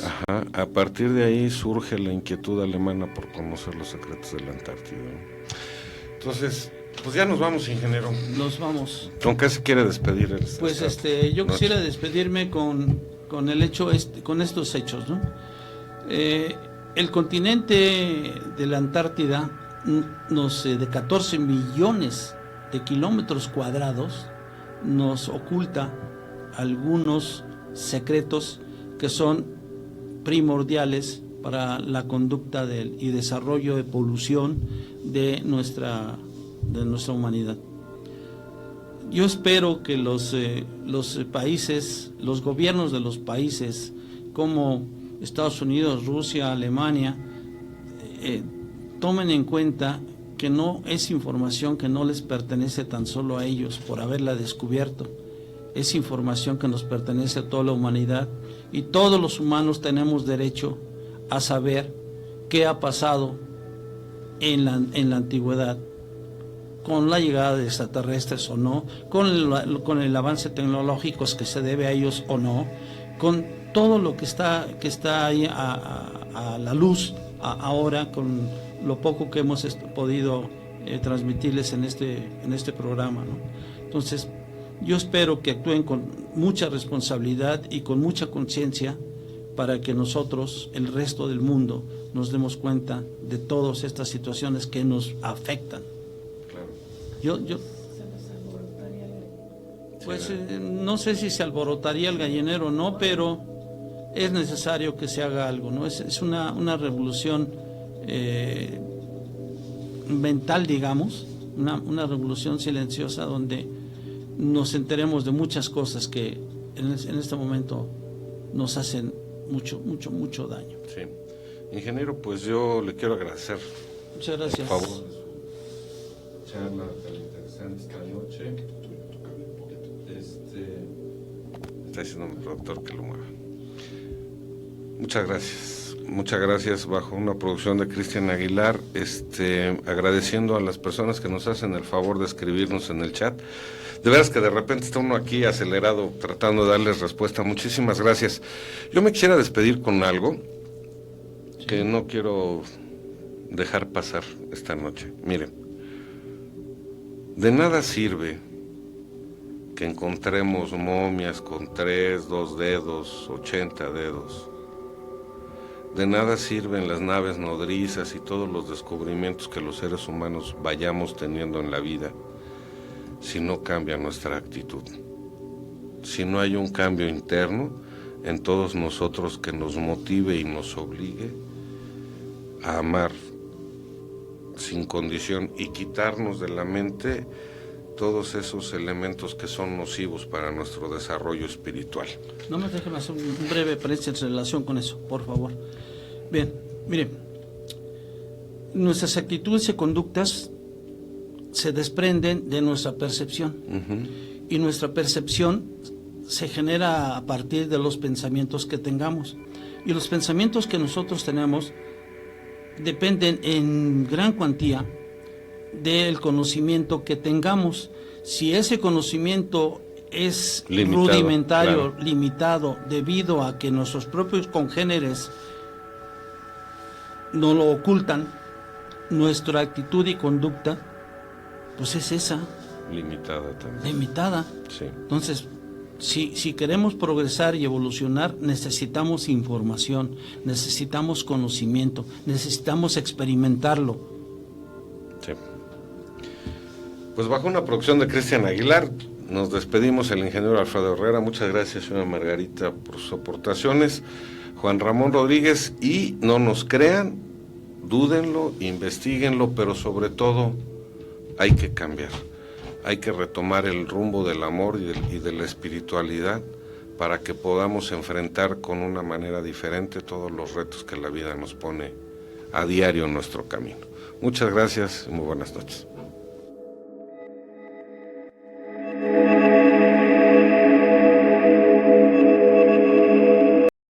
Ajá. A partir de ahí surge la inquietud alemana por conocer los secretos de la Antártida. Entonces, pues ya nos vamos, ingeniero. Nos vamos. ¿Con qué se quiere despedir? Pues yo quisiera despedirme con el hecho, con estos hechos, ¿no? El continente de la Antártida, de 14 millones de kilómetros cuadrados, nos oculta algunos secretos que son primordiales para la conducta y desarrollo, evolución de nuestra humanidad. Yo espero que los países, los gobiernos de los países como Estados Unidos, Rusia, Alemania, tomen en cuenta que no es información que no les pertenece tan solo a ellos por haberla descubierto. Es información que nos pertenece a toda la humanidad y todos los humanos tenemos derecho a saber qué ha pasado en la antigüedad, con la llegada de extraterrestres o no, con el avance tecnológico que se debe a ellos o no, con todo lo que está ahí a la luz ahora, con lo poco que hemos podido transmitirles en este programa, ¿no? Entonces, yo espero que actúen con mucha responsabilidad y con mucha conciencia para que nosotros, el resto del mundo, nos demos cuenta de todas estas situaciones que nos afectan. Claro. Pues no sé si se alborotaría el gallinero o no, pero es necesario que se haga algo, ¿no? Es una revolución mental, digamos, una revolución silenciosa donde nos enteremos de muchas cosas que en este momento nos hacen mucho daño. Sí. Ingeniero, pues yo le quiero agradecer. Muchas gracias. Por favor, charla tan interesante esta noche. Está diciendo mi productor que lo mueva. Muchas gracias, bajo una producción de Cristian Aguilar, agradeciendo a las personas que nos hacen el favor de escribirnos en el chat. De veras que de repente está uno aquí acelerado tratando de darles respuesta. Muchísimas gracias. Yo me quisiera despedir con algo que no quiero dejar pasar esta noche. Miren, de nada sirve que encontremos momias con 3, 2 dedos, 80 dedos. De nada sirven las naves nodrizas y todos los descubrimientos que los seres humanos vayamos teniendo en la vida si no cambia nuestra actitud. Si no hay un cambio interno en todos nosotros que nos motive y nos obligue a amar sin condición y quitarnos de la mente todos esos elementos que son nocivos para nuestro desarrollo espiritual. No me dejen hacer un breve paréntesis en relación con eso, por favor. Bien, mire, nuestras actitudes y conductas se desprenden de nuestra percepción. Y nuestra percepción se genera a partir de los pensamientos que tengamos. Y los pensamientos que nosotros tenemos dependen en gran cuantía del conocimiento que tengamos. Si ese conocimiento es limitado, rudimentario, claro, limitado, debido a que nuestros propios congéneres no lo ocultan, nuestra actitud y conducta, pues es esa. Limitada también. Limitada. Sí. Entonces, si queremos progresar y evolucionar, necesitamos información, necesitamos conocimiento, necesitamos experimentarlo. Sí. Pues bajo una producción de Cristian Aguilar, nos despedimos el ingeniero Alfredo Herrera. Muchas gracias, señora Margarita, por sus aportaciones. Juan Ramón Rodríguez, y no nos crean, dúdenlo, investiguenlo, pero sobre todo hay que cambiar. Hay que retomar el rumbo del amor y de la espiritualidad para que podamos enfrentar con una manera diferente todos los retos que la vida nos pone a diario en nuestro camino. Muchas gracias y muy buenas noches.